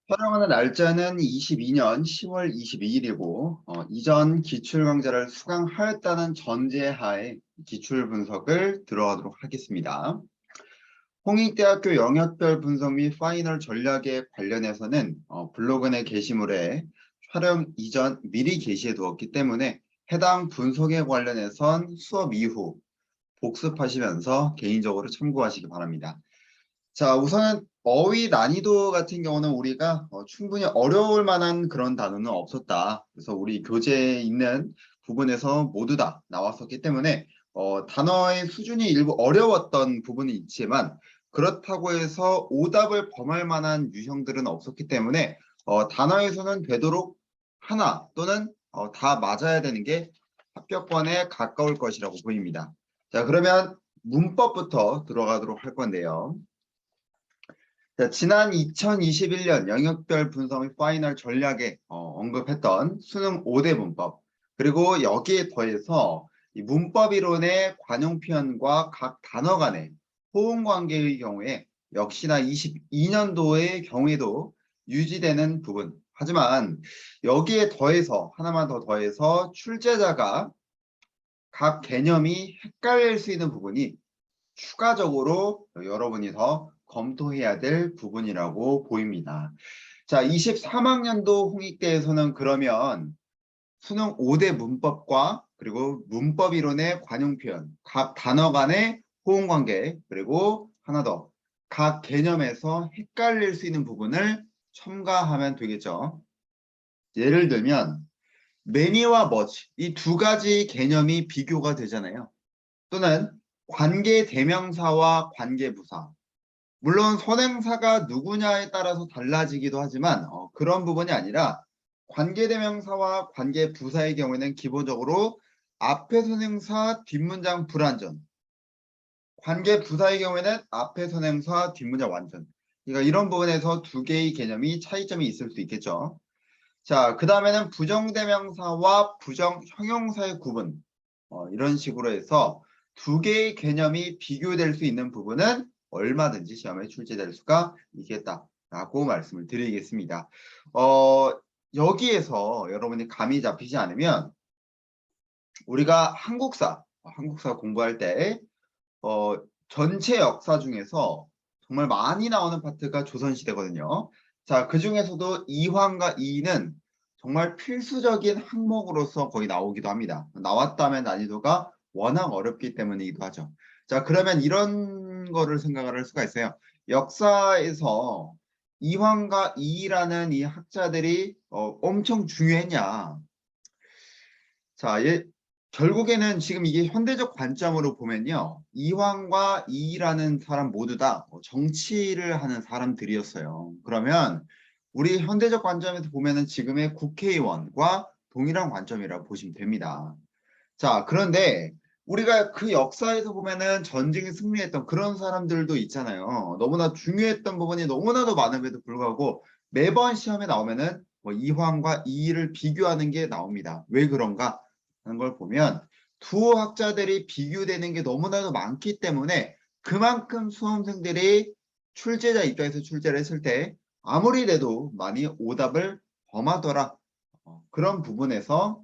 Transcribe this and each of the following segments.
촬영하는 날짜는 22년 10월 22일이고 이전 기출 강좌를 수강하였다는 전제하에 기출 분석을 들어가도록 하겠습니다. 홍익대학교 영역별 분석 및 파이널 전략에 관련해서는 블로그 내 게시물에 촬영 이전 미리 게시해 두었기 때문에 해당 분석에 관련해선 수업 이후 복습하시면서 개인적으로 참고하시기 바랍니다. 자, 우선은 어휘 난이도 같은 경우는 우리가 충분히 어려울 만한 그런 단어는 없었다. 그래서 우리 교재에 있는 부분에서 모두 다 나왔었기 때문에 단어의 수준이 일부 어려웠던 부분이 있지만 그렇다고 해서 오답을 범할 만한 유형들은 없었기 때문에 단어의 수는 되도록 하나 또는 다 맞아야 되는 게 합격권에 가까울 것이라고 보입니다. 자, 그러면 문법부터 들어가도록 할 건데요. 자, 지난 2021년 영역별 분석 및 파이널 전략에 언급했던 수능 5대 문법, 그리고 여기에 더해서 이 문법 이론의 관용 표현과 각 단어 간의 호응 관계의 경우에 역시나 22년도의 경우에도 유지되는 부분. 하지만 여기에 더해서 하나만 더 더해서 출제자가 각 개념이 헷갈릴 수 있는 부분이 추가적으로 여러분이 더 검토해야 될 부분이라고 보입니다. 자, 23학년도 홍익대에서는 그러면 수능 5대 문법과 그리고 문법 이론의 관용 표현, 각 단어 간의 호응 관계, 그리고 하나 더, 각 개념에서 헷갈릴 수 있는 부분을 첨가하면 되겠죠. 예를 들면 many와 much 이 두 가지 개념이 비교가 되잖아요. 또는 관계 대명사와 관계 부사. 물론 선행사가 누구냐에 따라서 달라지기도 하지만 그런 부분이 아니라 관계 대명사와 관계 부사의 경우에는 기본적으로 앞에 선행사 뒷문장 불완전, 관계 부사의 경우에는 앞에 선행사 뒷문장 완전. 그러니까 이런 부분에서 두 개의 개념이 차이점이 있을 수 있겠죠. 자, 그 다음에는 부정대명사와 부정형용사의 구분. 이런 식으로 해서 두 개의 개념이 비교될 수 있는 부분은 얼마든지 시험에 출제될 수가 있겠다라고 말씀을 드리겠습니다. 여기에서 여러분이 감이 잡히지 않으면 우리가 한국사 공부할 때 전체 역사 중에서 정말 많이 나오는 파트가 조선시대거든요. 자, 그 중에서도 이황과 이인은 정말 필수적인 항목으로서 거의 나오기도 합니다. 나왔다면 난이도가 워낙 어렵기 때문이기도 하죠. 자, 그러면 이런 거를 생각을 할 수가 있어요. 역사에서 이황과 이이라는 이 학자들이 엄청 중요했냐. 자, 결국에는 지금 이게 현대적 관점으로 보면요. 이황과 이라는 사람 모두 다 정치를 하는 사람들이었어요. 그러면 우리 현대적 관점에서 보면은 지금의 국회의원과 동일한 관점이라고 보시면 됩니다. 자, 그런데 우리가 그 역사에서 보면은 전쟁에 승리했던 그런 사람들도 있잖아요. 너무나 중요했던 부분이 너무나도 많음에도 불구하고 매번 시험에 나오면은 뭐 이황과 이를 비교하는 게 나옵니다. 왜 그런가 하는 걸 보면 두 학자들이 비교되는 게 너무나도 많기 때문에 그만큼 수험생들이 출제자 입장에서 출제를 했을 때 아무리 돼도 많이 오답을 범하더라. 그런 부분에서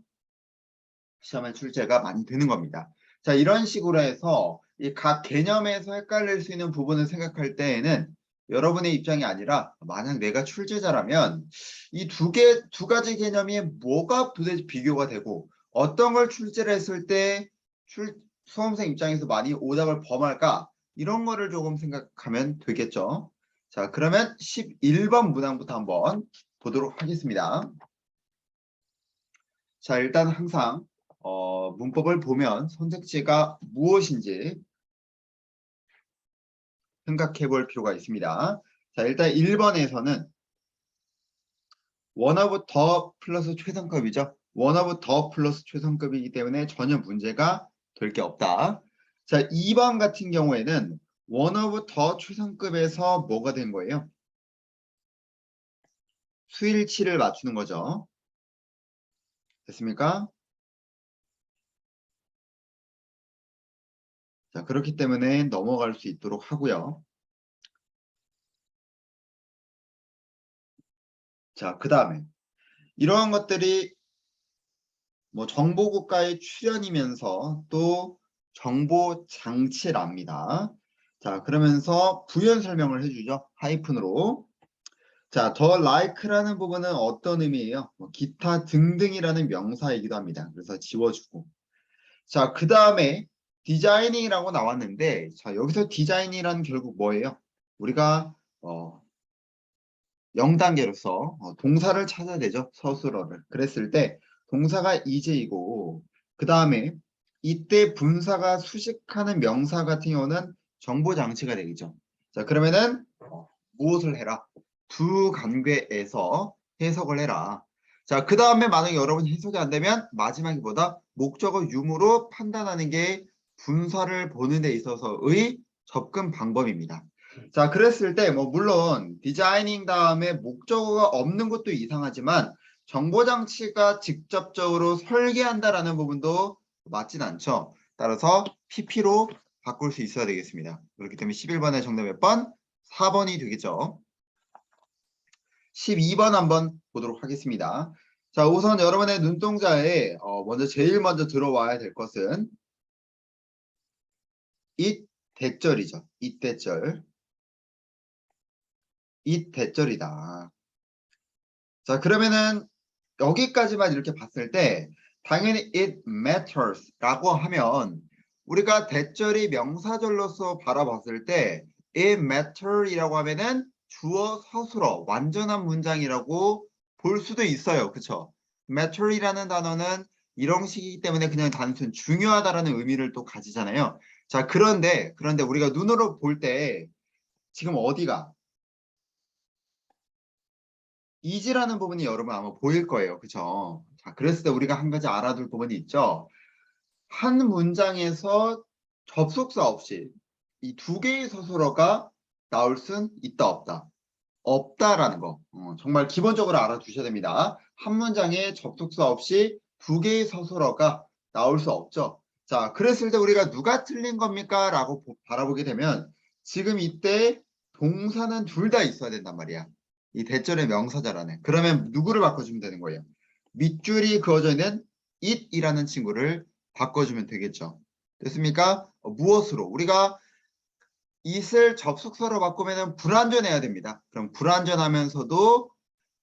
시험에 출제가 많이 되는 겁니다. 자, 이런 식으로 해서 이 각 개념에서 헷갈릴 수 있는 부분을 생각할 때에는 여러분의 입장이 아니라 만약 내가 출제자라면 이 두 가지 개념이 뭐가 도대체 비교가 되고 어떤 걸 출제를 했을 때 수험생 입장에서 많이 오답을 범할까? 이런 거를 조금 생각하면 되겠죠. 자, 그러면 11번 문항부터 한번 보도록 하겠습니다. 자, 일단 항상 문법을 보면 선택지가 무엇인지 생각해 볼 필요가 있습니다. 자, 일단 1번에서는 원어브 더 플러스 최상급이죠. 원어브 더 플러스 최상급이기 때문에 전혀 문제가 될 게 없다. 자, 2번 같은 경우에는 원어브 더 최상급에서 뭐가 된 거예요? 수일치를 맞추는 거죠. 됐습니까? 자, 그렇기 때문에 넘어갈 수 있도록 하고요. 자, 그 다음에 이러한 것들이 뭐 정보국가의 출현이면서 또 정보 장치랍니다. 자, 그러면서 부연 설명을 해주죠. 하이픈으로. 자, 더 like라는 부분은 어떤 의미예요? 뭐 기타 등등이라는 명사이기도 합니다. 그래서 지워주고. 자, 그 다음에 디자이닝이라고 나왔는데, 자, 여기서 디자인이란 결국 뭐예요? 우리가 0단계로서 동사를 찾아야 되죠. 서술어를. 그랬을 때 동사가 이제이고 그 다음에 이때 분사가 수식하는 명사 같은 경우는 정보장치가 되겠죠. 자, 그러면은 무엇을 해라? 두 관계에서 해석을 해라. 자, 그 다음에 만약에 여러분이 해석이 안 되면 마지막에 보다 목적어 유무로 판단하는 게 분사를 보는 데 있어서의 접근 방법입니다. 자, 그랬을 때 뭐 물론 디자이닝 다음에 목적어가 없는 것도 이상하지만 정보장치가 직접적으로 설계한다라는 부분도 맞진 않죠. 따라서 PP로 바꿀 수 있어야 되겠습니다. 그렇기 때문에 11번의 정답 몇 번? 4번이 되겠죠. 12번 한번 보도록 하겠습니다. 자, 우선 여러분의 눈동자에 제일 먼저 들어와야 될 것은 이 대절이죠. 이 대절. 이 대절이다. 자, 그러면은 여기까지만 이렇게 봤을 때 당연히 it matters 라고 하면 우리가 대절이 명사절로서 바라봤을 때 it matter 이라고 하면은 주어 서술어 완전한 문장이라고 볼 수도 있어요. 그쵸? matter 이라는 단어는 일형식이기 때문에 그냥 단순 중요하다라는 의미를 또 가지잖아요. 자, 그런데 우리가 눈으로 볼 때 지금 어디가 is라는 부분이 여러분 아마 보일 거예요. 그쵸? 자, 그랬을 때 우리가 한 가지 알아둘 부분이 있죠. 한 문장에서 접속사 없이 이 두 개의 서술어가 나올 순 있다 없다. 없다라는 거 정말 기본적으로 알아두셔야 됩니다. 한 문장에 접속사 없이 두 개의 서술어가 나올 수 없죠. 자, 그랬을 때 우리가 누가 틀린 겁니까? 라고 바라보게 되면 지금 이때 동사는 둘 다 있어야 된단 말이야. 이 대절의 명사절 안에. 그러면 누구를 바꿔주면 되는 거예요? 밑줄이 그어져 있는 it이라는 친구를 바꿔주면 되겠죠. 됐습니까? 무엇으로? 우리가 it을 접속사로 바꾸면 불완전해야 됩니다. 그럼 불완전하면서도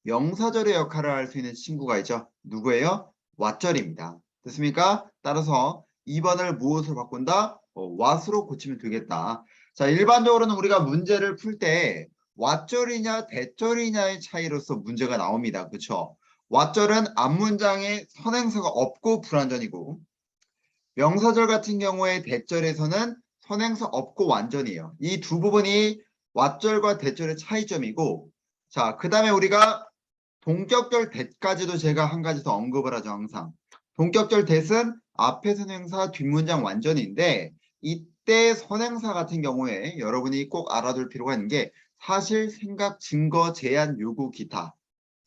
명사절의 역할을 할 수 있는 친구가 있죠. 누구예요? what절입니다. 됐습니까? 따라서 2번을 무엇으로 바꾼다? what으로 고치면 되겠다. 자, 일반적으로는 우리가 문제를 풀 때 what절이냐 대절이냐의 차이로서 문제가 나옵니다. 그렇죠? what절은 앞문장에 선행사가 없고 불완전이고 명사절 같은 경우에 대절에서는 선행사 없고 완전이에요. 이 두 부분이 what절과 대절의 차이점이고 자, 그 다음에 우리가 동격절 대까지도 제가 한 가지 더 언급을 하죠. 항상. 동격절 대는 앞에 선행사 뒷문장 완전인데 이때 선행사 같은 경우에 여러분이 꼭 알아둘 필요가 있는 게 사실, 생각, 증거, 제한, 요구, 기타.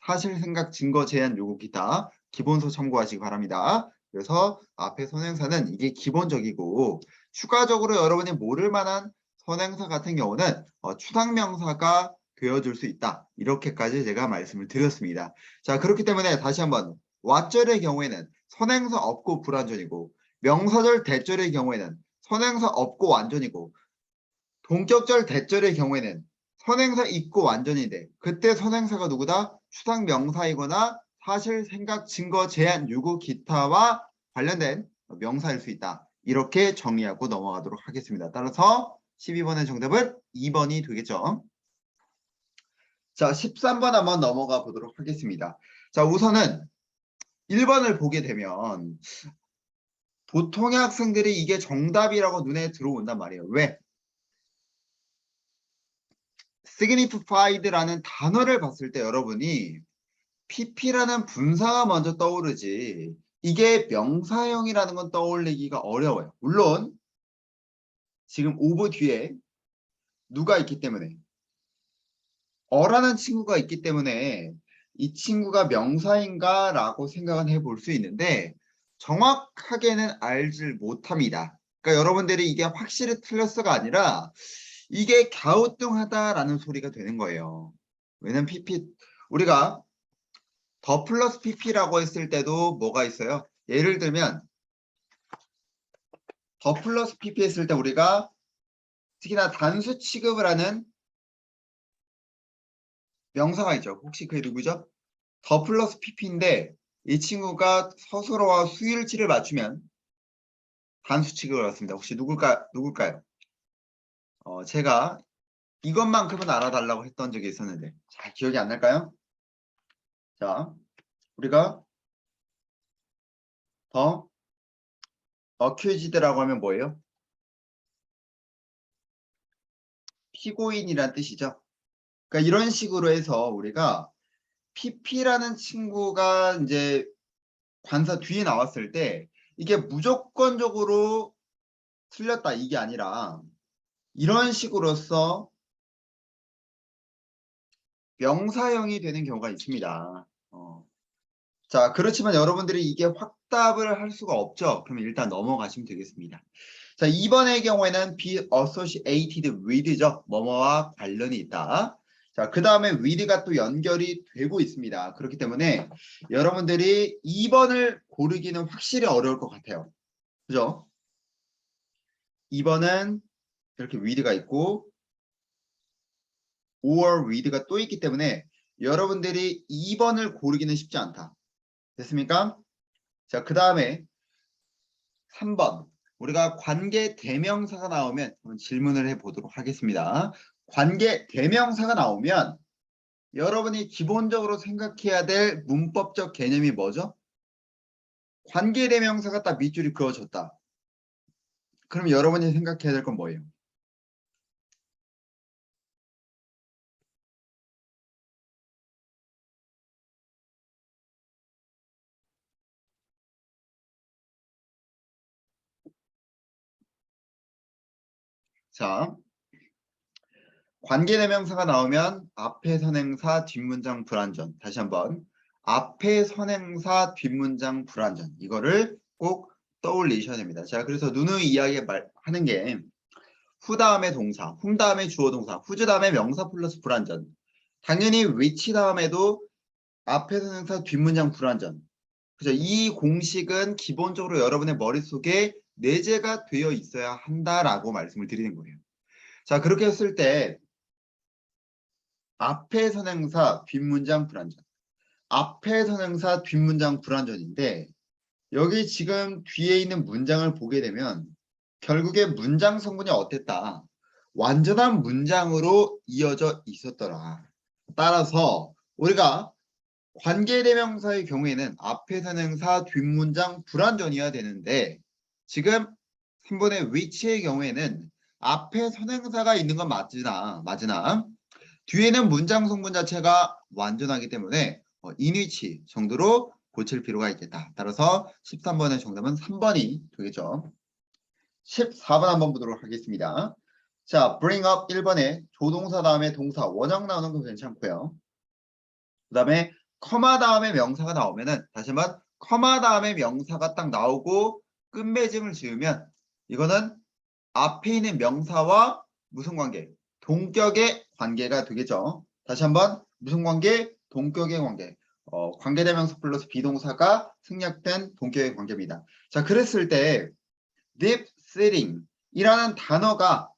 사실, 생각, 증거, 제한, 요구, 기타. 기본서 참고하시기 바랍니다. 그래서 앞에 선행사는 이게 기본적이고 추가적으로 여러분이 모를 만한 선행사 같은 경우는 추상명사가 되어줄 수 있다. 이렇게까지 제가 말씀을 드렸습니다. 자, 그렇기 때문에 다시 한번 what절의 경우에는 선행사 없고 불완전이고 명사절 대절의 경우에는 선행사 없고 완전이고 동격절 대절의 경우에는 선행사 있고 완전인데 그때 선행사가 누구다? 추상명사이거나 사실, 생각, 증거, 제한, 요구, 기타와 관련된 명사일 수 있다. 이렇게 정리하고 넘어가도록 하겠습니다. 따라서 12번의 정답은 2번이 되겠죠. 자, 13번 한번 넘어가 보도록 하겠습니다. 자, 우선은 1번을 보게 되면 보통의 학생들이 이게 정답이라고 눈에 들어온단 말이에요. 왜? signified라는 단어를 봤을 때 여러분이 pp라는 분사가 먼저 떠오르지 이게 명사형이라는 건 떠올리기가 어려워요. 물론 지금 of 뒤에 누가 있기 때문에 어라는 친구가 있기 때문에 이 친구가 명사인가 라고 생각은 해볼 수 있는데 정확하게는 알질 못합니다. 그러니까 여러분들이 이게 확실히 틀렸어가 아니라 이게 갸우뚱하다라는 소리가 되는 거예요. 왜냐면 PP 우리가 더 플러스 pp라고 했을 때도 뭐가 있어요? 예를 들면 더 플러스 pp 했을 때 우리가 특히나 단수 취급을 하는 명사가 있죠. 혹시 그게 누구죠? 더 플러스 pp인데 이 친구가 서술어와 수일치를 맞추면 단수 취급을 받습니다. 혹시 누굴까요? 제가 이것만큼은 알아달라고 했던 적이 있었는데 잘 기억이 안 날까요? 자, 우리가 더 어큐지드라고 하면 뭐예요? 피고인이란 뜻이죠. 그러니까 이런 식으로 해서 우리가 pp라는 친구가 이제 관사 뒤에 나왔을 때 이게 무조건적으로 틀렸다 이게 아니라 이런 식으로서 명사형이 되는 경우가 있습니다. 자, 그렇지만 여러분들이 이게 확답을 할 수가 없죠. 그러면 일단 넘어가시면 되겠습니다. 자, 2번의 경우에는 be associated with죠. 뭐뭐와 관련이 있다. 자, 그 다음에 with가 또 연결이 되고 있습니다. 그렇기 때문에 여러분들이 2번을 고르기는 확실히 어려울 것 같아요. 그죠? 2번은 이렇게 with가 있고 or with가 또 있기 때문에 여러분들이 2번을 고르기는 쉽지 않다. 됐습니까? 자, 그 다음에 3번. 우리가 관계 대명사가 나오면 한번 질문을 해보도록 하겠습니다. 관계 대명사가 나오면 여러분이 기본적으로 생각해야 될 문법적 개념이 뭐죠? 관계 대명사가 딱 밑줄이 그어졌다. 그럼 여러분이 생각해야 될 건 뭐예요? 자, 관계 대명사가 나오면 앞에 선행사 뒷문장 불완전. 다시 한번 앞에 선행사 뒷문장 불완전. 이거를 꼭 떠올리셔야 됩니다. 자, 그래서 누누이 이야기하는 게 후 다음에 동사, whom 다음에 주어 동사, whose 다음에 명사 플러스 불완전. 당연히 which 다음에도 앞에 선행사 뒷문장 불완전. 그죠? 이 공식은 기본적으로 여러분의 머릿속에 내재가 되어 있어야 한다라고 말씀을 드리는 거예요. 자, 그렇게 했을 때 앞에 선행사 뒷문장 불완전. 앞에 선행사 뒷문장 불완전인데 여기 지금 뒤에 있는 문장을 보게 되면 결국에 문장 성분이 어땠다? 완전한 문장으로 이어져 있었더라. 따라서 우리가 관계대명사의 경우에는 앞에 선행사 뒷문장 불완전이어야 되는데 지금 3번의 which의 경우에는 앞에 선행사가 있는 건 맞으나 뒤에는 문장 성분 자체가 완전하기 때문에 in which 정도로 고칠 필요가 있겠다. 따라서 13번의 정답은 3번이 되겠죠. 14번 한번 보도록 하겠습니다. 자, bring up 1번에 조동사 다음에 동사 원형 나오는 건 괜찮고요. 그 다음에 커마 다음에 명사가 나오면은 다시 한번 커마 다음에 명사가 딱 나오고 끝맺음을 지으면 이거는 앞에 있는 명사와 무슨 관계? 동격의 관계가 되겠죠. 다시 한번 무슨 관계? 동격의 관계. 관계대명사 플러스 비동사가 생략된 동격의 관계입니다. 자, 그랬을 때 deep sitting 이라는 단어가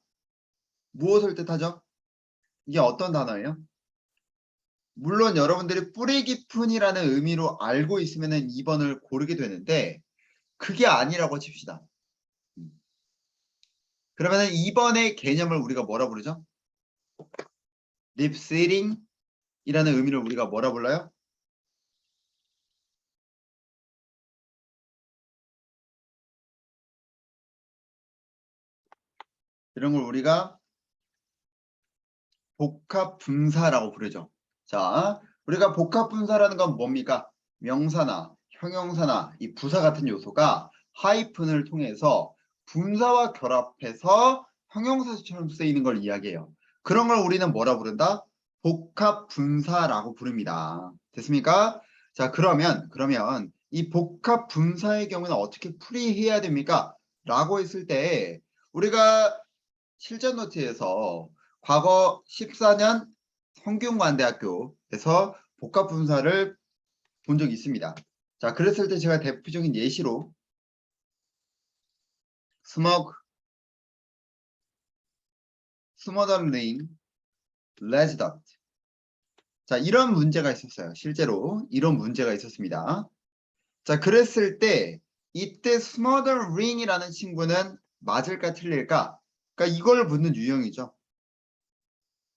무엇을 뜻하죠? 이게 어떤 단어예요? 물론 여러분들이 뿌리 깊은이라는 의미로 알고 있으면 2번을 고르게 되는데 그게 아니라고 칩시다. 그러면 2번의 개념을 우리가 뭐라 부르죠? deep sitting 이라는 의미를 우리가 뭐라 불러요? 이런 걸 우리가 복합분사라고 부르죠. 자, 우리가 복합분사라는 건 뭡니까? 명사나 형용사나 이 부사 같은 요소가 하이픈을 통해서 분사와 결합해서 형용사처럼 쓰이는 걸 이야기해요. 그런 걸 우리는 뭐라 부른다? 복합분사라고 부릅니다. 됐습니까? 자, 그러면 이 복합분사의 경우는 어떻게 풀이해야 됩니까? 라고 했을 때 우리가 실전 노트에서 과거 14년 성균관대학교에서 복합분사를 본 적이 있습니다. 자, 그랬을 때 제가 대표적인 예시로 smoke, smothering, resident. 자, 이런 문제가 있었어요. 실제로 이런 문제가 있었습니다. 자, 그랬을 때 이때 smothering이라는 친구는 맞을까 틀릴까? 그러니까 이걸 묻는 유형이죠.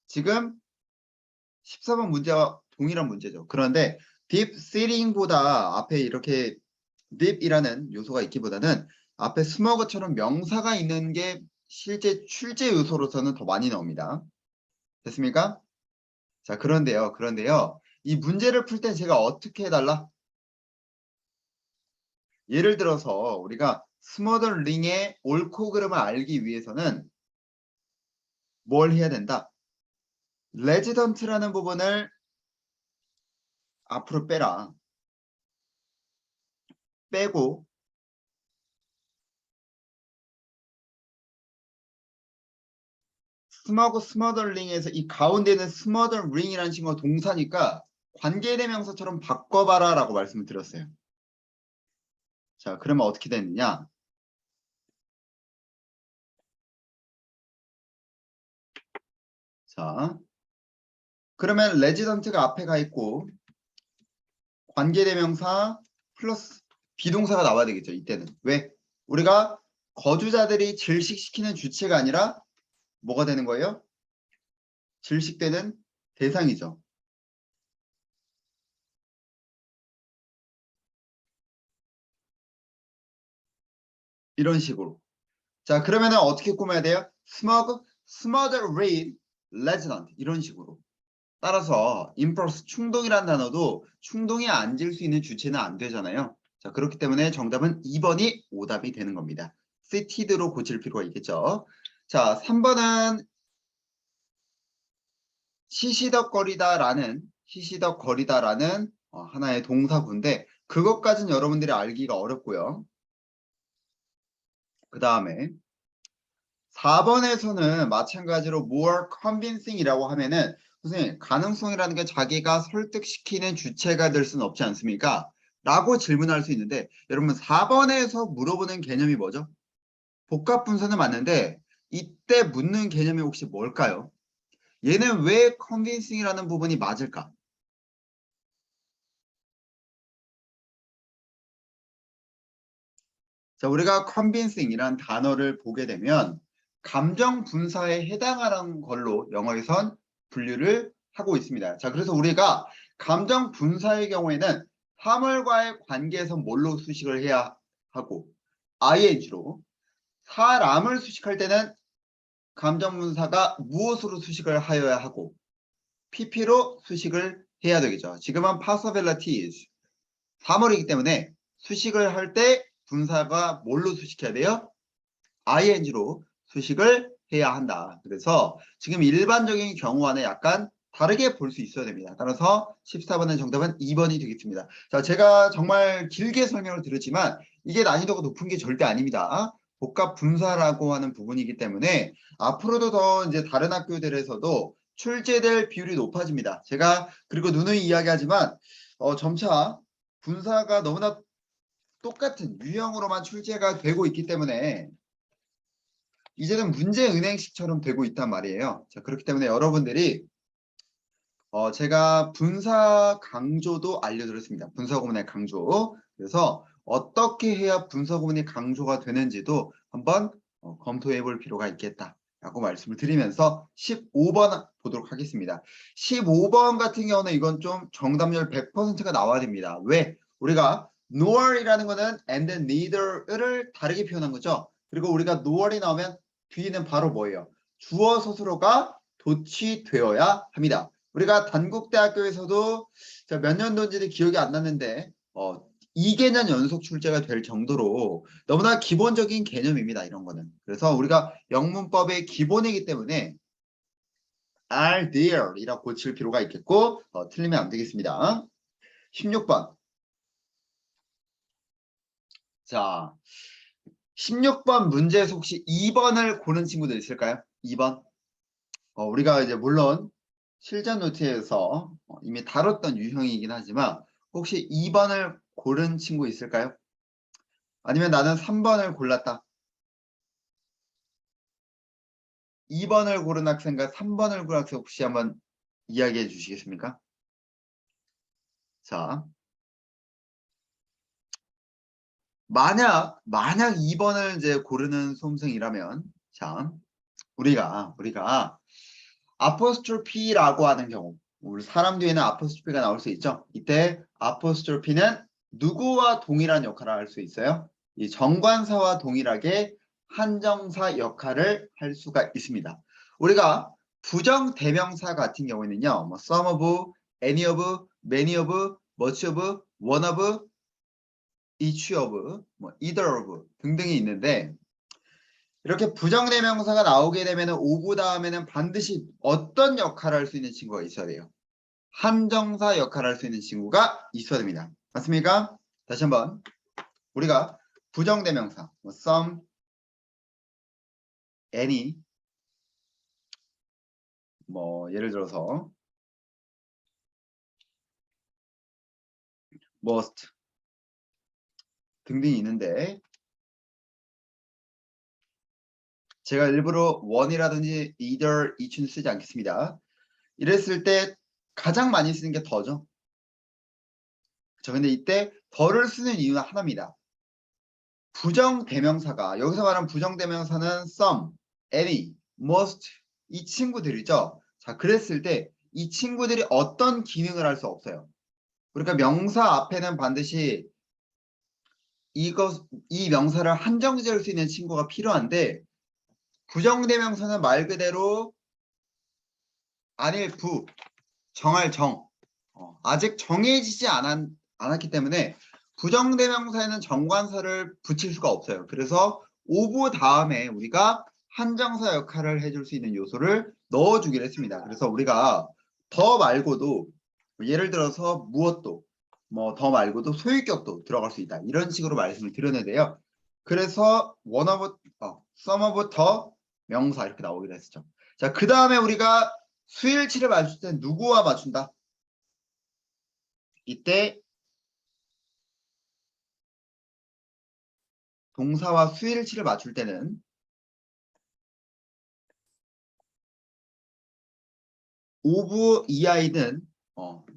지금 14번 문제와 동일한 문제죠. 그런데 deep sitting보다 앞에 이렇게 deep이라는 요소가 있기보다는 앞에 smoke처럼 명사가 있는 게 실제 출제 요소로서는 더 많이 나옵니다. 됐습니까? 자, 그런데요. 이 문제를 풀 때 제가 어떻게 해달라? 예를 들어서 우리가 스머더링의 옳고 그름을 알기 위해서는 뭘 해야 된다? 레지던트라는 부분을 앞으로 빼라. 빼고 스머더링에서 이 가운데 있는 스머더링이라는 친구가 동사니까 관계대명사처럼 바꿔봐라 라고 말씀을 드렸어요. 자, 그러면 어떻게 되느냐? 자, 그러면 레지던트가 앞에 가 있고 관계대명사 플러스 비동사가 나와야 되겠죠. 이때는. 왜? 우리가 거주자들이 질식시키는 주체가 아니라 뭐가 되는 거예요? 질식되는 대상이죠. 이런 식으로. 자, 그러면은 어떻게 꾸며야 돼요? smog, smothered, resident 이런 식으로. 따라서 impulse 충동이라는 단어도 충동이 앉을 수 있는 주체는 안 되잖아요. 자, 그렇기 때문에 정답은 2번이 오답이 되는 겁니다. cited로 고칠 필요가 있겠죠. 자, 3번은 시시덕거리다라는 하나의 동사구인데 그것까지는 여러분들이 알기가 어렵고요. 그 다음에 4번에서는 마찬가지로 more convincing이라고 하면은 선생님 가능성이라는 게 자기가 설득시키는 주체가 될 수는 없지 않습니까? 라고 질문할 수 있는데 여러분 4번에서 물어보는 개념이 뭐죠? 복합분사는 맞는데 이때 묻는 개념이 혹시 뭘까요? 얘는 왜 convincing이라는 부분이 맞을까? 자, 우리가 convincing이란 단어를 보게 되면 감정 분사에 해당하는 걸로 영어에선 분류를 하고 있습니다. 자, 그래서 우리가 감정 분사의 경우에는 사물과의 관계에서 뭘로 수식을 해야 하고 ing로 사람을 수식할 때는 감정 분사가 무엇으로 수식을 하여야 하고 pp로 수식을 해야 되겠죠. 지금은 possibilities 사물이기 때문에 수식을 할 때 분사가 뭘로 수식해야 돼요? ing로 수식을 해야 한다. 그래서 지금 일반적인 경우와는 약간 다르게 볼 수 있어야 됩니다. 따라서 14번의 정답은 2번이 되겠습니다. 자, 제가 정말 길게 설명을 드렸지만 이게 난이도가 높은 게 절대 아닙니다. 복합 분사라고 하는 부분이기 때문에 앞으로도 더 이제 다른 학교들에서도 출제될 비율이 높아집니다. 제가 그리고 누누이 이야기하지만 점차 분사가 너무나 똑같은 유형으로만 출제가 되고 있기 때문에 이제는 문제은행식처럼 되고 있단 말이에요. 자, 그렇기 때문에 여러분들이 제가 분사 강조도 알려드렸습니다. 분사 구문의 강조. 그래서 어떻게 해야 분사 구문이 강조가 되는지도 한번 검토해 볼 필요가 있겠다. 라고 말씀을 드리면서 15번 보도록 하겠습니다. 15번 같은 경우는 이건 좀 정답률 100%가 나와야 됩니다. 왜? 우리가 nor이라는 거는 and neither를 다르게 표현한 거죠. 그리고 우리가 nor이 나오면 뒤에는 바로 뭐예요? 주어 스스로가 도취되어야 합니다. 우리가 단국대학교에서도 몇 년도인지 기억이 안 나는데 2개년 연속 출제가 될 정도로 너무나 기본적인 개념입니다. 이런 거는. 그래서 우리가 영문법의 기본이기 때문에 are there 이라고 고칠 필요가 있겠고 틀리면 안 되겠습니다. 16번. 자, 16번 문제에서 혹시 2번을 고른 친구들 있을까요? 2번. 우리가 이제 물론 실전 노트에서 이미 다뤘던 유형이긴 하지만 혹시 2번을 고른 친구 있을까요? 아니면 나는 3번을 골랐다. 2번을 고른 학생과 3번을 고른 학생 혹시 한번 이야기해 주시겠습니까? 자, 만약 2번을 이제 고르는 수험생이라면, 자, 우리가 아포스트로피라고 하는 경우, 우리 사람 뒤에는 아포스트로피가 나올 수 있죠. 이때 아포스트로피는 누구와 동일한 역할을 할 수 있어요? 이 정관사와 동일하게 한정사 역할을 할 수가 있습니다. 우리가 부정대명사 같은 경우에는요, 뭐 some of, any of, many of, much of, one of, each of, 뭐 either of 등등이 있는데 이렇게 부정대명사가 나오게 되면 of 다음에는 반드시 어떤 역할을 할 수 있는 친구가 있어야 돼요. 한정사 역할을 할 수 있는 친구가 있어야 됩니다. 맞습니까? 다시 한번 우리가 부정대명사 뭐 some, any 뭐 예를 들어서 must 등등이 있는데 제가 일부러 one이라든지 either, each는 쓰지 않겠습니다. 이랬을 때 가장 많이 쓰는 게 더죠. 그렇죠? 근데 이때 더를 쓰는 이유는 하나입니다. 부정대명사가 여기서 말하는 부정대명사는 some, any, must 이 친구들이죠. 자, 그랬을 때 이 친구들이 어떤 기능을 할 수 없어요. 그러니까 명사 앞에는 반드시 이 명사를 한정 지을 수 있는 친구가 필요한데 부정대명사는 말 그대로 아닐 부, 정할 정. 아직 정해지지 않았기 때문에 부정대명사에는 정관사를 붙일 수가 없어요. 그래서 오브 다음에 우리가 한정사 역할을 해줄 수 있는 요소를 넣어주기로 했습니다. 그래서 우리가 더 말고도 예를 들어서 무엇도 뭐 더 말고도 소유격도 들어갈 수 있다. 이런 식으로 말씀을 드렸는데요. 그래서 one of, some of 더 명사 이렇게 나오기로 했었죠. 자, 그 다음에 우리가 수일치를 맞출 때 누구와 맞춘다? 이때 동사와 수일치를 맞출 때는 오브 이하이든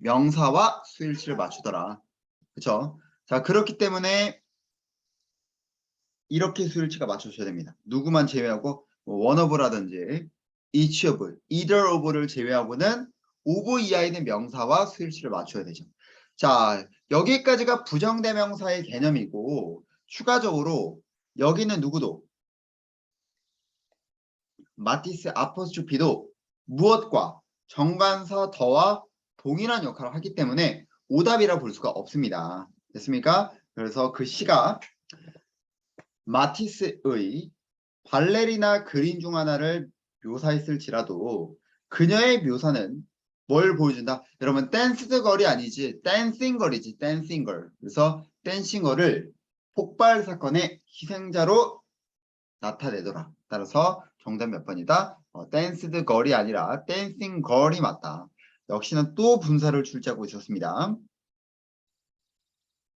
명사와 수일치를 맞추더라. 그쵸? 자, 그렇기 때문에 이렇게 수일치가 맞춰줘야 됩니다. 누구만 제외하고 뭐 one of라든지 each of, either of를 제외하고는 오브 이하이든 명사와 수일치를 맞춰야 되죠. 자, 여기까지가 부정대명사의 개념이고 추가적으로 여기는 누구도 마티스 아포스트로피도 무엇과 정관사 더와 동일한 역할을 하기 때문에 오답이라 볼 수가 없습니다. 됐습니까? 그래서 그 시가 마티스의 발레리나 그림 중 하나를 묘사했을지라도 그녀의 묘사는 뭘 보여준다? 여러분 댄스 걸이 아니지 댄싱 걸이지 댄싱 걸. 그래서 댄싱 걸을 폭발 사건의 희생자로 나타내더라. 따라서 정답 몇 번이다? 댄스드 걸이 아니라 댄싱 걸이 맞다. 역시나 또 분사를 출제하고 있었습니다.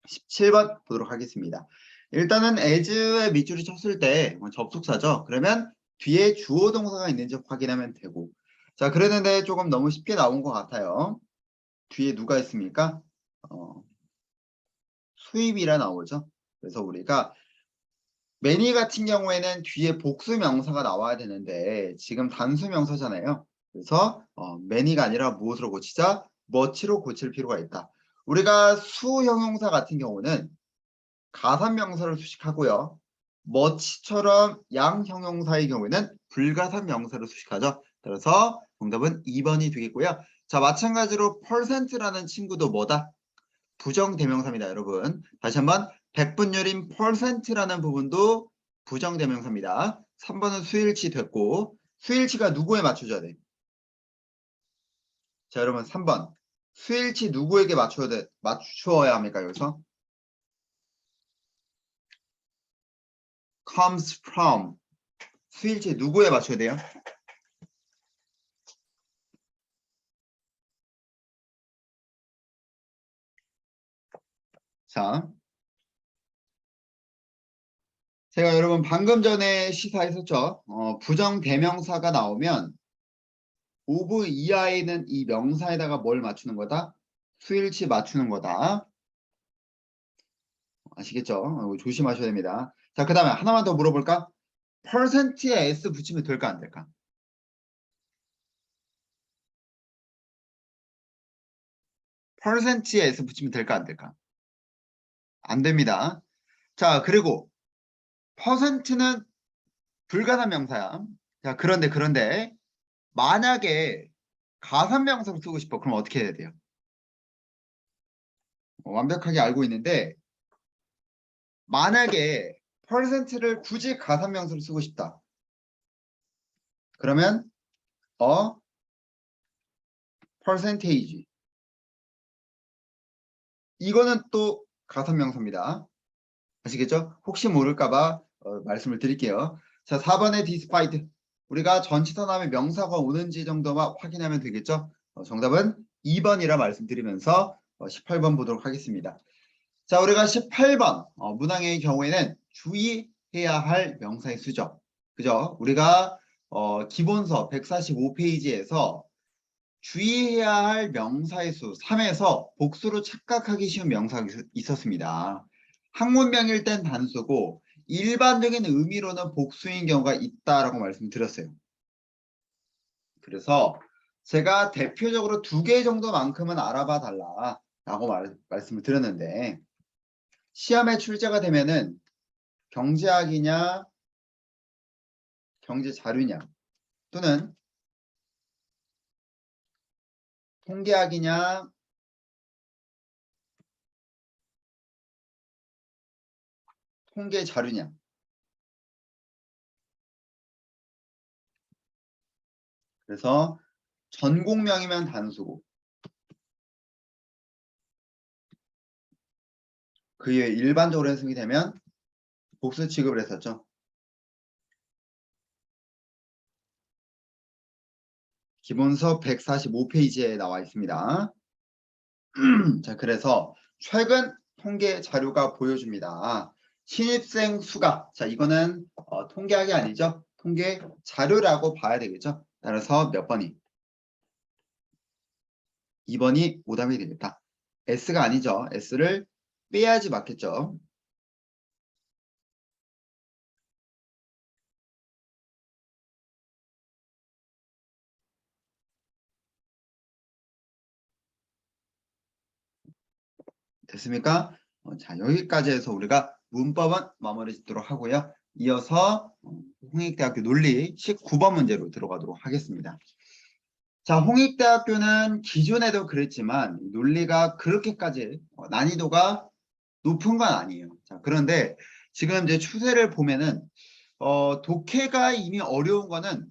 17번 보도록 하겠습니다. 일단은 as에 밑줄이 쳤을 때 접속사죠. 그러면 뒤에 주어 동사가 있는지 확인하면 되고. 자, 그랬는데 조금 너무 쉽게 나온 것 같아요. 뒤에 누가 있습니까? 수입이라 나오죠. 그래서 우리가 many 같은 경우에는 뒤에 복수 명사가 나와야 되는데 지금 단수 명사잖아요. 그래서 many가 아니라 무엇으로 고치자? much로 고칠 필요가 있다. 우리가 수형용사 같은 경우는 가산명사를 수식하고요. much처럼 양형용사의 경우에는 불가산명사를 수식하죠. 그래서 정답은 2번이 되겠고요. 자, 마찬가지로 percent라는 친구도 뭐다? 부정대명사입니다, 여러분. 다시 한번 백분율인 percent라는 부분도 부정대명사입니다. 3번은 수일치 됐고 수일치가 누구에 맞춰줘야 돼? 자, 여러분 3번 수일치 누구에게 맞추어야 합니까? 여기서 comes from 수일치 누구에 맞춰야 돼요? 자, 제가 여러분 방금 전에 시사했었죠. 부정대명사가 나오면 오브 이하에는 이 명사에다가 뭘 맞추는 거다? 수일치 맞추는 거다. 아시겠죠? 이거 조심하셔야 됩니다. 자, 그 다음에 하나만 더 물어볼까? %에 s 붙이면 될까 안 될까? %에 s 붙이면 될까 안 될까? 안 됩니다. 자, 그리고 %는 불가산 명사야. 자, 그런데 만약에 가산명사로 쓰고 싶어. 그럼 어떻게 해야 돼요? 완벽하게 알고 있는데 만약에 %를 굳이 가산명사로 쓰고 싶다. 그러면 percentage 이거는 또 가산명사입니다. 아시겠죠? 혹시 모를까봐 말씀을 드릴게요. 자, 4번의 despite 우리가 전치사 다음에 명사가 오는지 정도만 확인하면 되겠죠? 정답은 2번이라 말씀드리면서 18번 보도록 하겠습니다. 자, 우리가 18번 문항의 경우에는 주의해야 할 명사의 수죠. 그죠? 우리가 기본서 145페이지에서 주의해야 할 명사의 수 3에서 복수로 착각하기 쉬운 명사가 있었습니다. 학문명일 땐 단수고 일반적인 의미로는 복수인 경우가 있다라고 말씀드렸어요. 그래서 제가 대표적으로 2개 정도만큼은 알아봐 달라라고 말씀을 드렸는데 시험에 출제가 되면은 경제학이냐 경제자료냐 또는 통계학이냐 통계자료냐 그래서 전공명이면 단수고 그에 일반적으로 해석이 되면 복수 취급을 했었죠. 기본서 145페이지에 나와 있습니다. 자, 그래서 최근 통계 자료가 보여줍니다. 신입생 수가, 자, 이거는 통계학이 아니죠. 통계 자료라고 봐야 되겠죠. 따라서 몇 번이? 2번이 오답이 되겠다. S가 아니죠. S를 빼야지 맞겠죠. 됐습니까? 자, 여기까지 해서 우리가 문법은 마무리 짓도록 하고요. 이어서 홍익대학교 논리 19번 문제로 들어가도록 하겠습니다. 자, 홍익대학교는 기존에도 그랬지만 논리가 그렇게까지 난이도가 높은 건 아니에요. 자, 그런데 지금 이제 추세를 보면은 독해가 이미 어려운 거는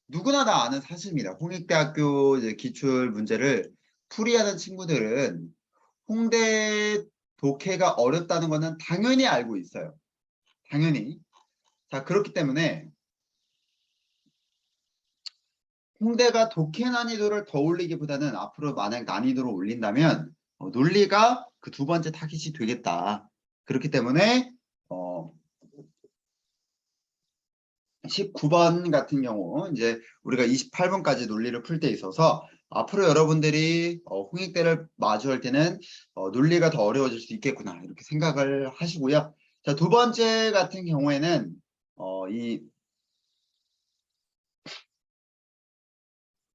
누구나 다 아는 사실입니다. 홍익대학교 이제 기출 문제를 풀이하는 친구들은 홍대 독해가 어렵다는 거는 당연히 알고 있어요. 당연히. 자, 그렇기 때문에 홍대가 독해 난이도를 더 올리기보다는 앞으로 만약 난이도를 올린다면 논리가 그 2번째 타깃이 되겠다. 그렇기 때문에 19번 같은 경우 이제 우리가 28번까지 논리를 풀 때 있어서 앞으로 여러분들이 홍익대를 마주할 때는 논리가 더 어려워질 수 있겠구나 이렇게 생각을 하시고요. 자, 2번째 같은 경우에는 이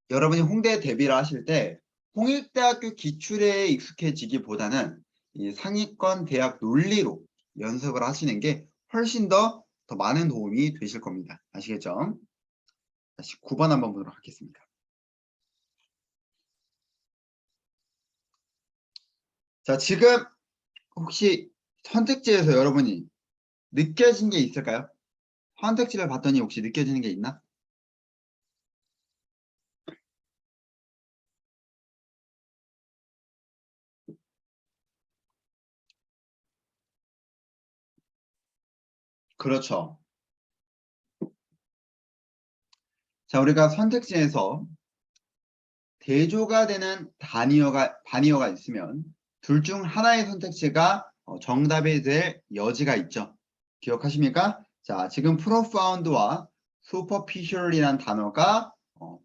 여러분이 홍대 대비를 하실 때 홍익대학교 기출에 익숙해지기보다는 이 상위권 대학 논리로 연습을 하시는 게 훨씬 더 많은 도움이 되실 겁니다. 아시겠죠? 다시 9번 한번 보도록 하겠습니다. 자, 지금 혹시 선택지에서 여러분이 느껴진 게 있을까요? 선택지를 봤더니 혹시 느껴지는 게 있나? 그렇죠. 자, 우리가 선택지에서 대조가 되는 단위어가 있으면 둘 중 하나의 선택지가 정답이 될 여지가 있죠. 기억하십니까? 자, 지금 profound와 superficial이라는 단어가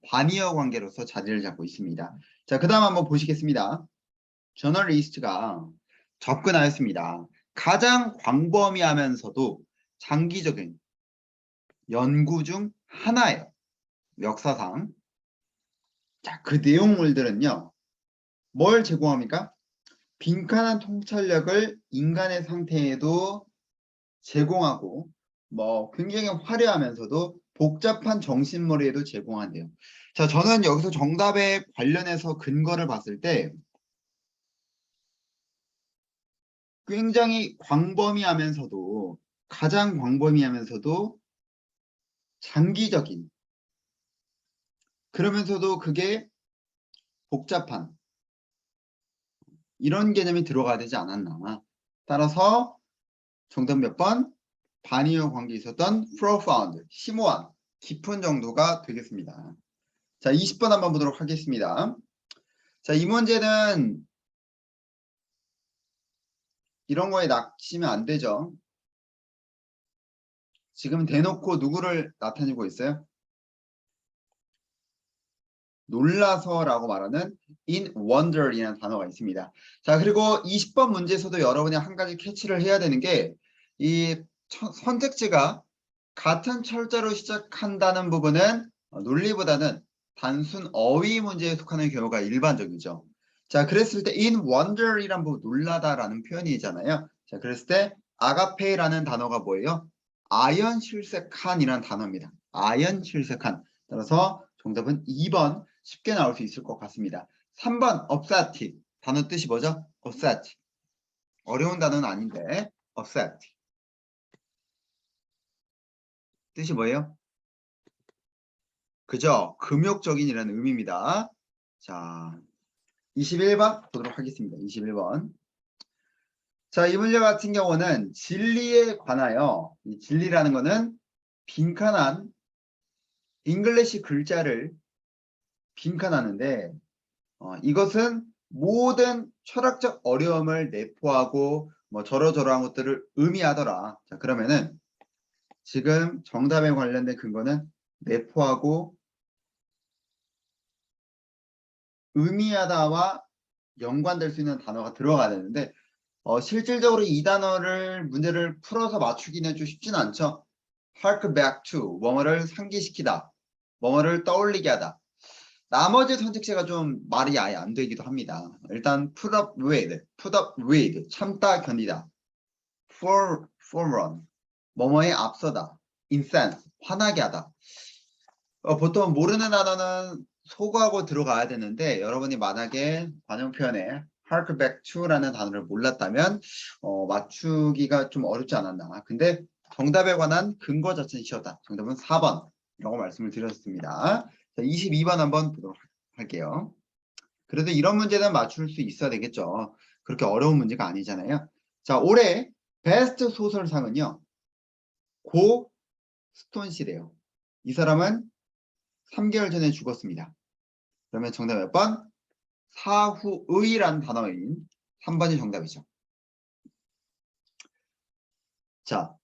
반의어 관계로서 자리를 잡고 있습니다. 자, 그 다음 한번 보시겠습니다. 저널리스트가 접근하였습니다. 가장 광범위하면서도 장기적인 연구 중 하나예요. 역사상. 자, 그 내용물들은요. 뭘 제공합니까? 빈칸한 통찰력을 인간의 상태에도 제공하고 굉장히 화려하면서도 복잡한 정신머리에도 제공한대요. 자, 저는 여기서 정답에 관련해서 근거를 봤을 때 굉장히 광범위하면서도 가장 광범위하면서도 장기적인 그러면서도 그게 복잡한 이런 개념이 들어가야 되지 않았나. 따라서 정답 몇 번? 반의어 관계에 있었던 profound, 심오한, 깊은 정도가 되겠습니다. 자, 20번 한번 보도록 하겠습니다. 자, 이 문제는 이런 거에 낚이면 안 되죠. 지금 대놓고 누구를 나타내고 있어요? 놀라서라고 말하는 in wonder이라는 단어가 있습니다. 자, 그리고 20번 문제에서도 여러분이 한 가지 캐치를 해야 되는 게 이 선택지가 같은 철자로 시작한다는 부분은 논리보다는 단순 어휘 문제에 속하는 경우가 일반적이죠. 자, 그랬을 때 in wonder이란 부분 놀라다라는 표현이잖아요. 자, 그랬을 때 아가페라는 단어가 뭐예요? 아연실색한이라는 단어입니다. 아연실색한. 따라서 정답은 2번 쉽게 나올 수 있을 것 같습니다. 3번 upset 단어 뜻이 뭐죠? upset 어려운 단어는 아닌데 upset 뜻이 뭐예요? 그죠? 금욕적인이라는 의미입니다. 자, 21번 보도록 하겠습니다. 21번. 자, 이 문제 같은 경우는 진리에 관하여 이 진리라는 거는 빈칸한 잉글리시 글자를 빈칸하는데 이것은 모든 철학적 어려움을 내포하고 저러저러한 것들을 의미하더라. 자, 그러면은 지금 정답에 관련된 근거는 내포하고 의미하다와 연관될 수 있는 단어가 들어가야 되는데 실질적으로 이 단어를 문제를 풀어서 맞추기는 좀 쉽진 않죠. hark back to 뭐뭐를 상기시키다, 뭐뭐를 떠올리게 하다. 나머지 선택지가 좀 말이 아예 안 되기도 합니다. 일단 put up with, 참다 견디다, forerun, 뭐뭐에 앞서다, incense, 화나게 하다. 보통 모르는 단어는 소거하고 들어가야 되는데 여러분이 만약에 관용 표현에 hark back to라는 단어를 몰랐다면 맞추기가 좀 어렵지 않았나. 근데 정답에 관한 근거 자체는 쉬웠다. 정답은 4번이라고 말씀을 드렸습니다. 자, 22번 한번 보도록 할게요. 그래도 이런 문제는 맞출 수 있어야 되겠죠. 그렇게 어려운 문제가 아니잖아요. 자, 올해 베스트 소설상은요. 고 스톤시래요. 이 사람은 3개월 전에 죽었습니다. 그러면 정답 몇 번? 사후의라는 단어인 3번이 정답이죠. 자,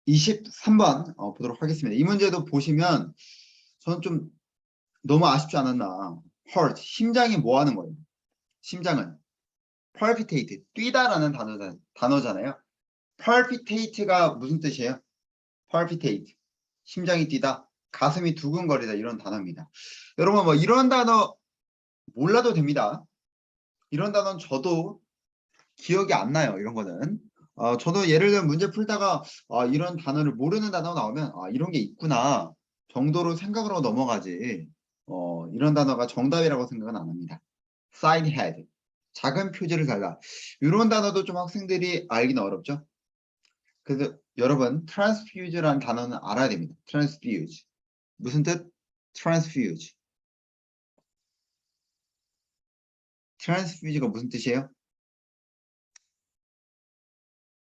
23번 보도록 하겠습니다. 이 문제도 보시면 저는 좀 너무 아쉽지 않았나. heart, 심장이 뭐 하는 거예요? 심장은 palpitate, 뛰다라는 단어잖아요. palpitate가 무슨 뜻이에요? palpitate, 심장이 뛰다, 가슴이 두근거리다 이런 단어입니다. 여러분 이런 단어 몰라도 됩니다. 이런 단어는 저도 기억이 안 나요. 이런 거는. 저도 예를 들면 문제 풀다가 이런 단어를 모르는 단어가 나오면 이런 게 있구나 정도로 생각을 하고 넘어가지 이런 단어가 정답이라고 생각은 안 합니다. side head, 작은 표지를 달라. 이런 단어도 좀 학생들이 알기는 어렵죠. 그래서 여러분 transfuse라는 단어는 알아야 됩니다. transfuse 무슨 뜻? transfuse transfuse가 무슨 뜻이에요?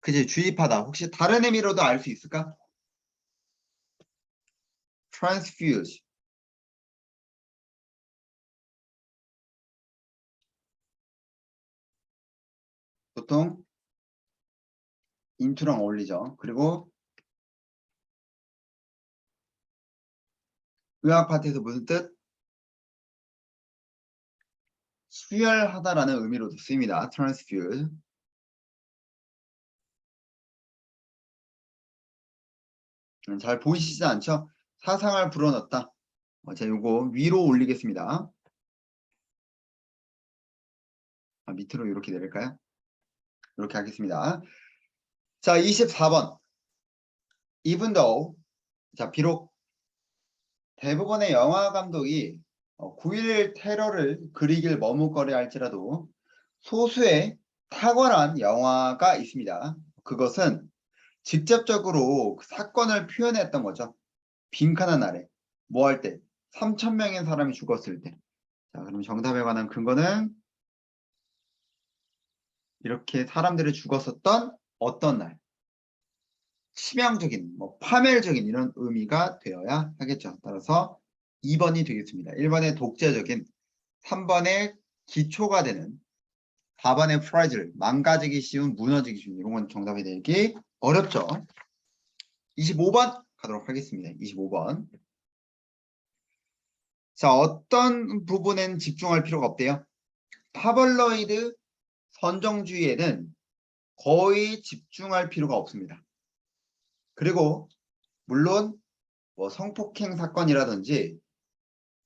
그지 주입하다. 혹시 다른 의미로도 알 수 있을까? transfuse 보통 into랑 어울리죠. 그리고 의학 파트에서 무슨 뜻? 수혈하다라는 의미로도 쓰입니다. transfuse. 잘 보이시지 않죠? 사상을 불어넣었다. 자, 요거 위로 올리겠습니다. 밑으로 이렇게 내릴까요? 이렇게 하겠습니다. 자, 24번. Even though. 자, 비록 대부분의 영화 감독이 9.11 테러를 그리길 머뭇거려 할지라도 소수의 탁월한 영화가 있습니다. 그것은 직접적으로 그 사건을 표현했던 거죠. 빈칸한 아래 뭐 할 때? 3,000명의 사람이 죽었을 때. 자, 그럼 정답에 관한 근거는 이렇게 사람들이 죽었었던 어떤 날. 치명적인, 파멸적인 이런 의미가 되어야 하겠죠. 따라서 2번이 되겠습니다. 1번의 독재적인, 3번의 기초가 되는, 4번의 프라이즐, 망가지기 쉬운, 무너지기 쉬운. 이런 건 정답이 되기 어렵죠. 25번 가도록 하겠습니다. 25번. 자, 어떤 부분엔 집중할 필요가 없대요. 타블로이드 선정주의에는 거의 집중할 필요가 없습니다. 그리고 물론 성폭행 사건이라든지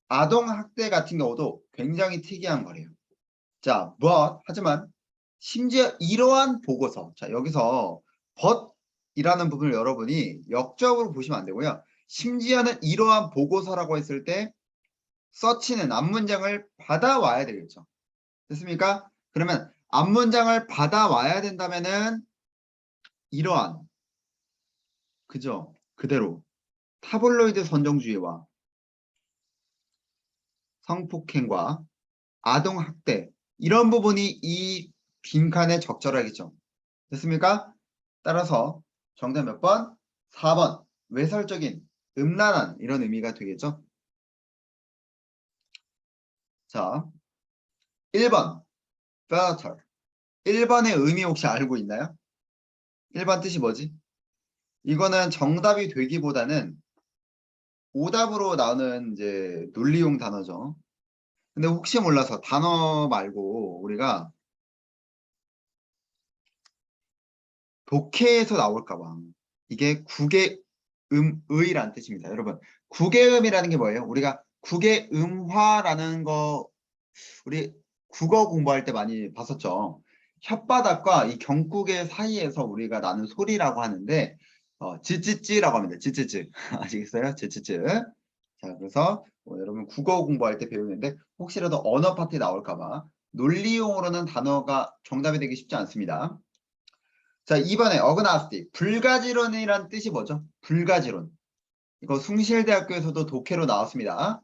아동학대 같은 경우도 굉장히 특이한 거래요. 자, 하지만 심지어 이러한 보고서, 자, 여기서 but이라는 부분을 여러분이 역적으로 보시면 안 되고요. 심지어는 이러한 보고서라고 했을 때 서치는 앞문장을 받아와야 되겠죠. 됐습니까? 그러면 앞문장을 받아와야 된다면은 이러한, 그죠? 그대로 타블로이드 선정주의와 성폭행과 아동학대 이런 부분이 이 빈칸에 적절하겠죠. 됐습니까? 따라서 정답 몇 번? 4번. 외설적인, 음란한 이런 의미가 되겠죠. 자, 1번. filter. 1번의 의미 혹시 알고 있나요? 1번 뜻이 뭐지? 이거는 정답이 되기보다는 오답으로 나오는 이제 논리용 단어죠. 근데 혹시 몰라서 단어 말고 우리가 독해에서 나올까 봐. 이게 국외음의란 뜻입니다. 여러분, 국외음이라는 게 뭐예요? 우리가 국외음화라는 거 우리 국어 공부할 때 많이 봤었죠. 혓바닥과 이 경국의 사이에서 우리가 나는 소리라고 하는데 찌찌찌라고 합니다. 찌찌찌. 아시겠어요? 찌찌찌. 자, 그래서 여러분 국어 공부할 때 배우는데 혹시라도 언어 파트에 나올까 봐 논리용으로는 단어가 정답이 되기 쉽지 않습니다. 자, 2번에 어그나스틱. 불가지론이란 뜻이 뭐죠? 불가지론. 이거 숭실대학교에서도 독해로 나왔습니다.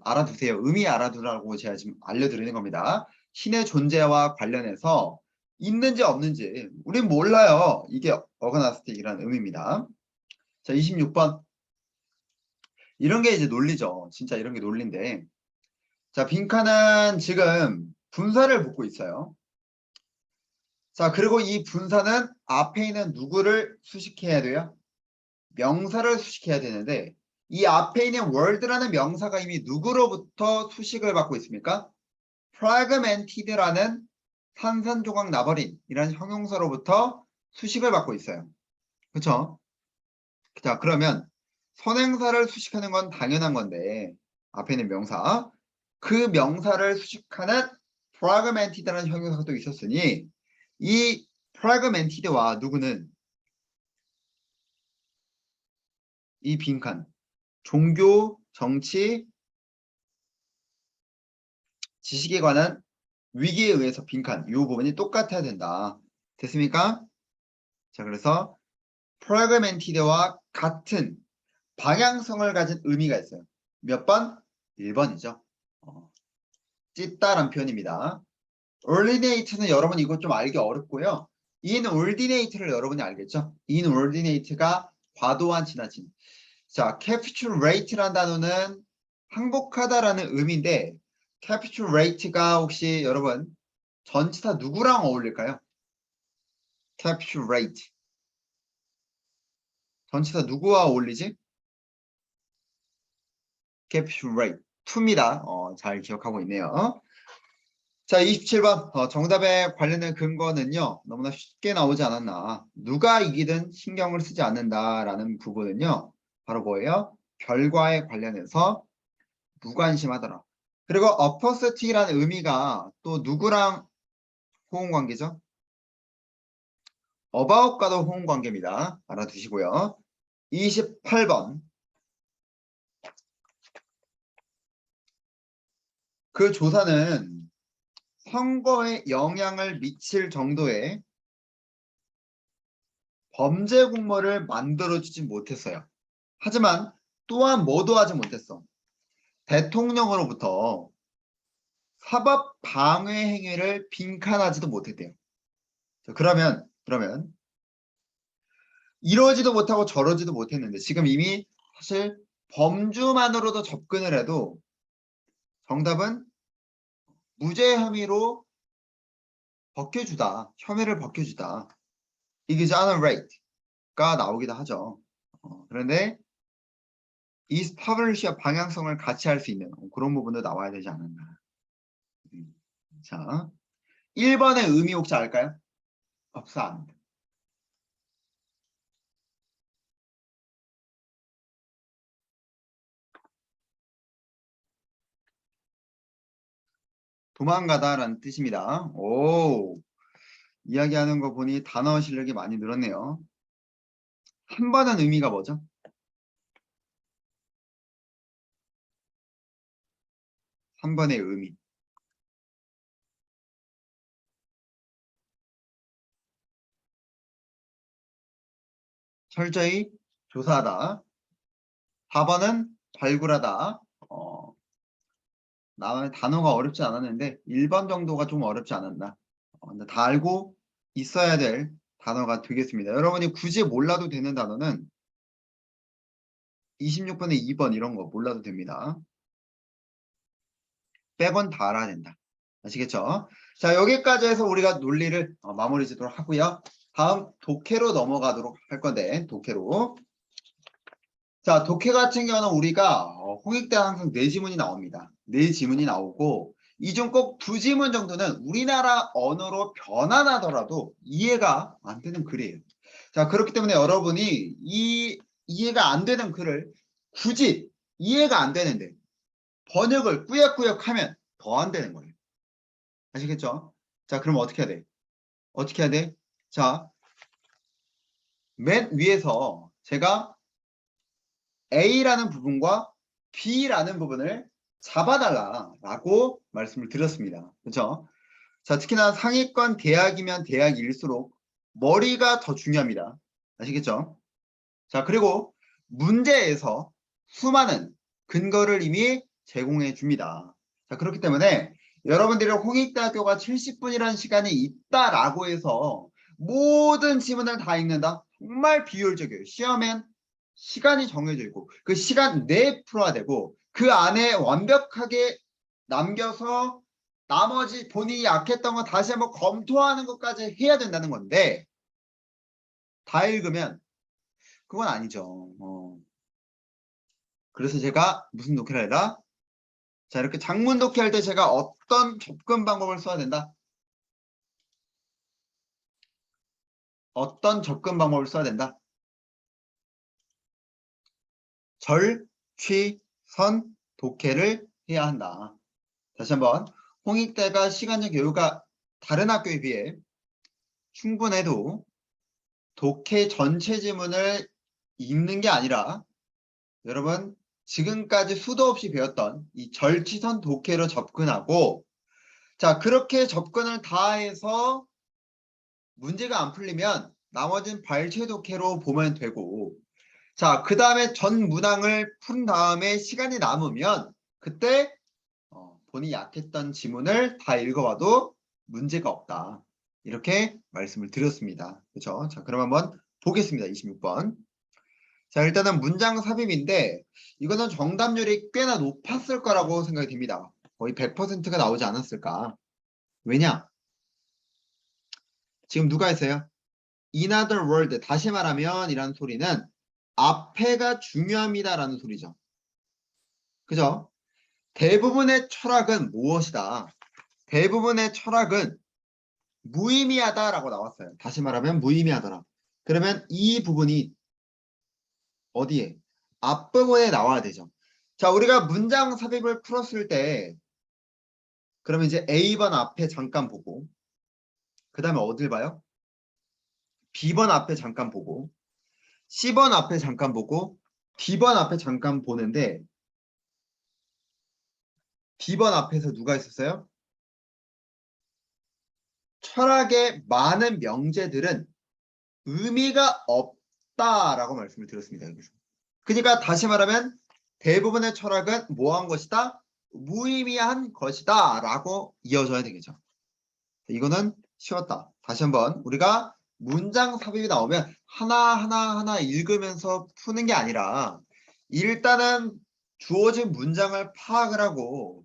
알아두세요. 의미 알아두라고 제가 지금 알려드리는 겁니다. 신의 존재와 관련해서 있는지 없는지 우린 몰라요. 이게 어그나스틱이라는 의미입니다. 자, 26번. 이런 게 이제 논리죠. 진짜 이런 게 논리인데. 자, 빈칸은 지금 분사를 묻고 있어요. 자, 그리고 이 분사는 앞에 있는 누구를 수식해야 돼요? 명사를 수식해야 되는데 이 앞에 있는 word라는 명사가 이미 누구로부터 수식을 받고 있습니까? fragmented라는 산산조각 나버린 이란 형용사로부터 수식을 받고 있어요. 그렇죠? 자, 그러면 선행사를 수식하는 건 당연한 건데 앞에 있는 명사 그 명사를 수식하는 fragmented라는 형용사가 또 있었으니 이 fragmented와 누구는 이 빈칸 종교, 정치, 지식에 관한 위기에 의해서 빈칸 이 부분이 똑같아야 된다. 됐습니까? 자, 그래서 fragmented와 같은 방향성을 가진 의미가 있어요. 몇 번? 1번이죠. 찢다란 표현입니다. ordinate는 여러분 이거 좀 알기 어렵고요. inordinate를 여러분이 알겠죠? inordinate가 과도한 지나친. 자, capitulate라는 단어는 항복하다라는 의미인데 capitulate가 혹시 여러분 전치사 누구랑 어울릴까요? capture rate. 전치사 누구와 어울리지? capture rate. to입니다. 잘 기억하고 있네요. 자, 27번. 정답에 관련된 근거는요. 너무나 쉽게 나오지 않았나. 누가 이기든 신경을 쓰지 않는다라는 부분은요. 바로 뭐예요? 결과에 관련해서 무관심하더라. 그리고 opposite라는 의미가 또 누구랑 호응관계죠? about과도 호응관계입니다. 알아두시고요. 28번. 그 조사는 선거에 영향을 미칠 정도의 범죄 공모를 만들어주지 못했어요. 하지만 또한 뭐도 하지 못했어. 대통령으로부터 사법 방해 행위를 빈칸하지도 못했대요. 그러면 이러지도 못하고 저러지도 못했는데 지금 이미 사실 범주만으로도 접근을 해도 정답은 무죄 혐의로 벗겨주다. 혐의를 벗겨주다. exonerate가 나오기도 하죠. 그런데 establish와 방향성을 같이 할 수 있는 그런 부분도 나와야 되지 않았나. 자, 1번의 의미 혹시 알까요? 없습니다. 도망가다라는 뜻입니다. 오, 이야기하는 거 보니 단어 실력이 많이 늘었네요. 한 번은 의미가 뭐죠? 한 번의 의미. 철저히 조사하다. 4번은 발굴하다. 나는 단어가 어렵지 않았는데 1번 정도가 좀 어렵지 않았나. 근데 다 알고 있어야 될 단어가 되겠습니다. 여러분이 굳이 몰라도 되는 단어는 26번에 2번 이런 거 몰라도 됩니다. 100원 다 알아야 된다. 아시겠죠? 자, 여기까지 해서 우리가 논리를 마무리 짓도록 하고요. 다음 독해로 넘어가도록 할 건데 독해로. 자, 독해 같은 경우는 우리가 홍익대 항상 4지문이 나옵니다. 4지문이 나오고 이 중 꼭 2지문 정도는 우리나라 언어로 변환하더라도 이해가 안 되는 글이에요. 자, 그렇기 때문에 여러분이 이 이해가 안 되는 글을 굳이 이해가 안 되는데 번역을 꾸역꾸역 하면 더 안 되는 거예요. 아시겠죠? 자, 그럼 어떻게 해야 돼? 어떻게 해야 돼? 자, 맨 위에서 제가 A라는 부분과 B라는 부분을 잡아달라라고 말씀을 드렸습니다. 그렇죠? 자, 특히나 상위권 대학이면 대학일수록 머리가 더 중요합니다. 아시겠죠? 자, 그리고 문제에서 수많은 근거를 이미 제공해 줍니다. 자, 그렇기 때문에 여러분들이 홍익대학교가 70분이라는 시간이 있다라고 해서 모든 지문을 다 읽는다? 정말 비효율적이에요. 시험엔 시간이 정해져 있고 그 시간 내에 풀어야 되고 그 안에 완벽하게 남겨서 나머지 본인이 약했던 거 다시 한번 검토하는 것까지 해야 된다는 건데 다 읽으면 그건 아니죠. 그래서 제가 무슨 독해를 해라? 자, 이렇게 장문 독해할 때 제가 어떤 접근 방법을 써야 된다? 어떤 접근 방법을 써야 된다? 절, 취, 선, 독해를 해야 한다. 다시 한번 홍익대가 시간적 여유가 다른 학교에 비해 충분해도 독해 전체 지문을 읽는 게 아니라 여러분 지금까지 수도 없이 배웠던 이 절치선 독해로 접근하고 자 그렇게 접근을 다 해서 문제가 안 풀리면 나머지는 발췌 독해로 보면 되고 자 그 다음에 전 문항을 푼 다음에 시간이 남으면 그때 본인이 약했던 지문을 다 읽어봐도 문제가 없다. 이렇게 말씀을 드렸습니다. 그렇죠? 자, 그럼 한번 보겠습니다. 26번. 자, 일단은 문장 삽입인데 이거는 정답률이 꽤나 높았을 거라고 생각이 듭니다. 거의 100%가 나오지 않았을까. 왜냐? 지금 누가 했어요? In other words, 다시 말하면 이라는 소리는 앞에가 중요합니다라는 소리죠. 그죠? 대부분의 철학은 무엇이다? 대부분의 철학은 무의미하다라고 나왔어요. 다시 말하면 무의미하더라. 그러면 이 부분이 어디에? 앞부분에 나와야 되죠. 자, 우리가 문장 삽입을 풀었을 때 그러면 이제 A번 앞에 잠깐 보고 그 다음에 어딜 봐요? B번 앞에 잠깐 보고 C번 앞에 잠깐 보고 D번 앞에 잠깐 보는데 D번 앞에서 누가 있었어요? 철학의 많은 명제들은 의미가 없다라고 말씀을 드렸습니다. 여기서. 그러니까 다시 말하면 대부분의 철학은 뭐한 것이다? 무의미한 것이다 라고 이어져야 되겠죠. 이거는 쉬웠다. 다시 한번 우리가 문장 삽입이 나오면 하나 읽으면서 푸는 게 아니라 일단은 주어진 문장을 파악을 하고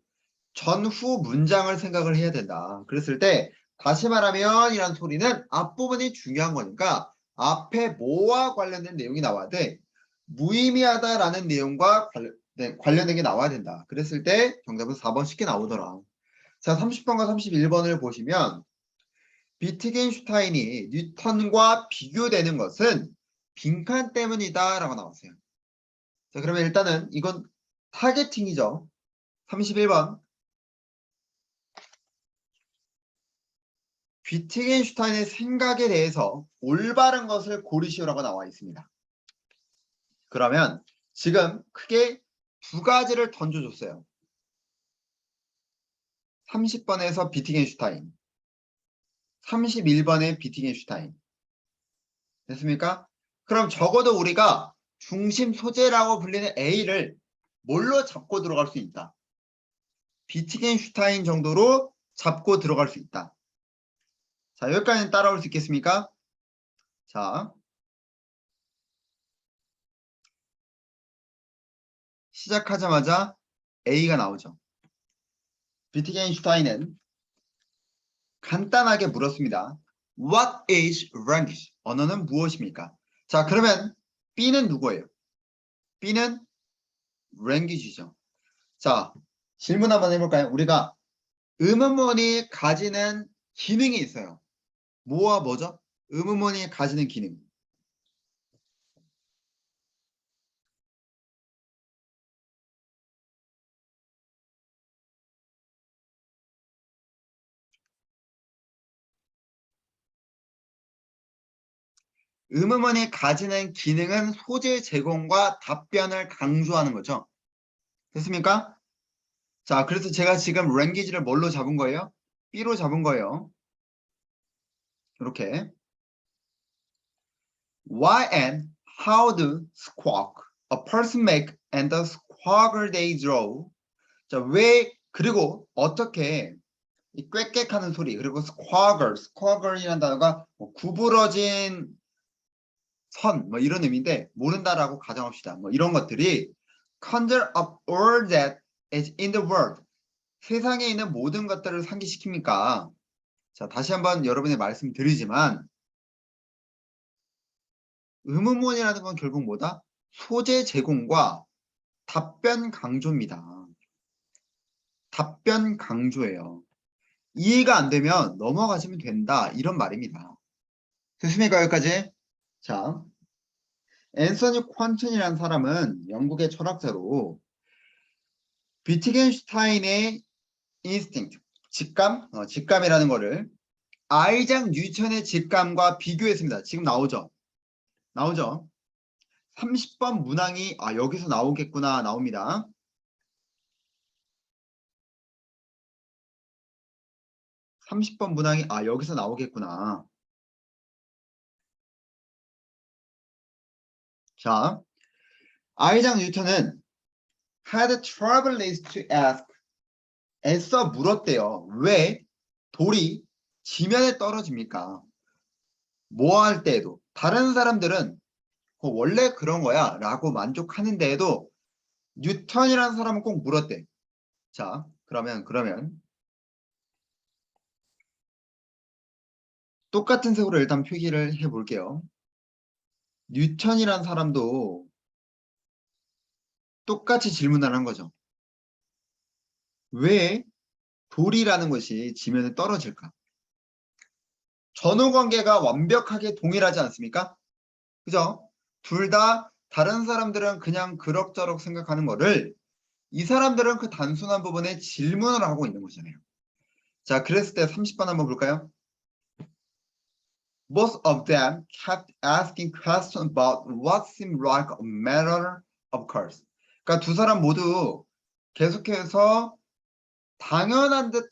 전후 문장을 생각을 해야 된다. 그랬을 때 다시 말하면 이란 소리는 앞부분이 중요한 거니까 앞에 뭐와 관련된 내용이 나와야 돼? 무의미하다라는 내용과 관련된 게 나와야 된다. 그랬을 때 정답은 4번 쉽게 나오더라. 자, 30번과 31번을 보시면 비트겐슈타인이 뉴턴과 비교되는 것은 빈칸 때문이다 라고 나왔어요. 자, 그러면 일단은 이건 타겟팅이죠. 31번 비트겐슈타인의 생각에 대해서 올바른 것을 고르시오라고 나와 있습니다. 그러면 지금 크게 두 가지를 던져줬어요. 30번에서 비트겐슈타인, 31번의 비트겐슈타인. 됐습니까? 그럼 적어도 우리가 중심 소재라고 불리는 A를 뭘로 잡고 들어갈 수 있다? 비트겐슈타인 정도로 잡고 들어갈 수 있다. 자, 여기까지는 따라올 수 있겠습니까? 자, 시작하자마자 A가 나오죠. 비트겐슈타인은 간단하게 물었습니다. What is language? 언어는 무엇입니까? 자, 그러면 B는 누구예요? B는 language죠. 자, 질문 한번 해볼까요? 우리가 의문문이 가지는 기능이 있어요. 뭐와 뭐죠? 의문문이 가지는 기능. 의문문이 가지는 기능은 소재 제공과 답변을 강조하는 거죠. 됐습니까? 자, 그래서 제가 지금 language를 뭘로 잡은 거예요? B로 잡은 거예요. 이렇게. Why and how do squawk a person make and the squawker they draw? 자, 왜 그리고 어떻게 이 꽥꽥하는 소리 그리고 squawker이라는 단어가 뭐 구부러진 선 뭐 이런 의미인데 모른다라고 가정합시다. 뭐 이런 것들이 conjure up all that is in the world. 세상에 있는 모든 것들을 상기시킵니까? 자, 다시 한번 여러분의 말씀 드리지만 의문문이라는 건 결국 뭐다? 소재 제공과 답변 강조입니다. 답변 강조예요. 이해가 안 되면 넘어가시면 된다. 이런 말입니다. 됐습니까? 여기까지? 자, 앤서니 퀀튼이라는 사람은 영국의 철학자로 비트겐슈타인의 인스팅트, 직감이라는 거를 아이작 뉴턴의 직감과 비교했습니다. 지금 나오죠? 나오죠? 30번 문항이 여기서 나오겠구나 나옵니다. 30번 문항이 여기서 나오겠구나. 자, 아이작 뉴턴은 had trouble to ask 애써 물었대요. 왜 돌이 지면에 떨어집니까? 뭐 할 때에도 다른 사람들은 원래 그런 거야 라고 만족하는데에도 뉴턴이라는 사람은 꼭 물었대. 자, 그러면 똑같은 색으로 일단 표기를 해볼게요. 뉴턴이란 사람도 똑같이 질문을 한 거죠. 왜 돌이라는 것이 지면에 떨어질까? 전후 관계가 완벽하게 동일하지 않습니까? 그죠? 둘 다 다른 사람들은 그냥 그럭저럭 생각하는 거를 이 사람들은 그 단순한 부분에 질문을 하고 있는 거잖아요. 자, 그랬을 때 30번 한번 볼까요? Both of them kept asking questions about what seemed like a matter of course. 그러니까 두 사람 모두 계속해서 당연한 듯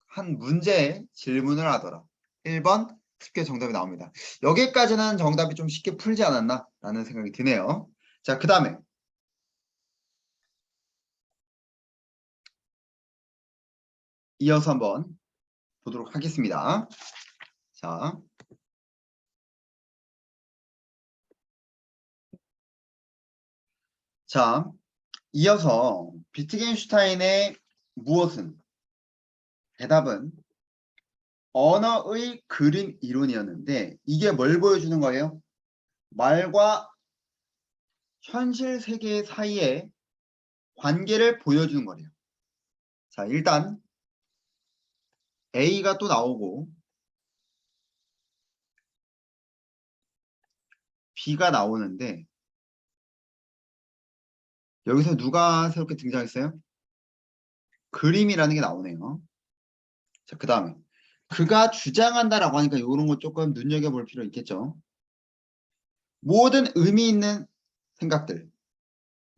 한 문제에 질문을 하더라. 1번 쉽게 정답이 나옵니다. 여기까지는 정답이 좀 쉽게 풀지 않았나 라는 생각이 드네요. 자, 그 다음에 이어서 한번 보도록 하겠습니다. 자, 이어서 비트겐슈타인의 무엇은? 대답은 언어의 그림 이론이었는데 이게 뭘 보여주는 거예요? 말과 현실 세계 사이의 관계를 보여주는 거래요. 자, 일단 A가 또 나오고 B가 나오는데 여기서 누가 새롭게 등장했어요? 그림이라는 게 나오네요. 자, 그 다음에 그가 주장한다라고 하니까 이런 거 조금 눈여겨볼 필요 있겠죠. 모든 의미 있는 생각들,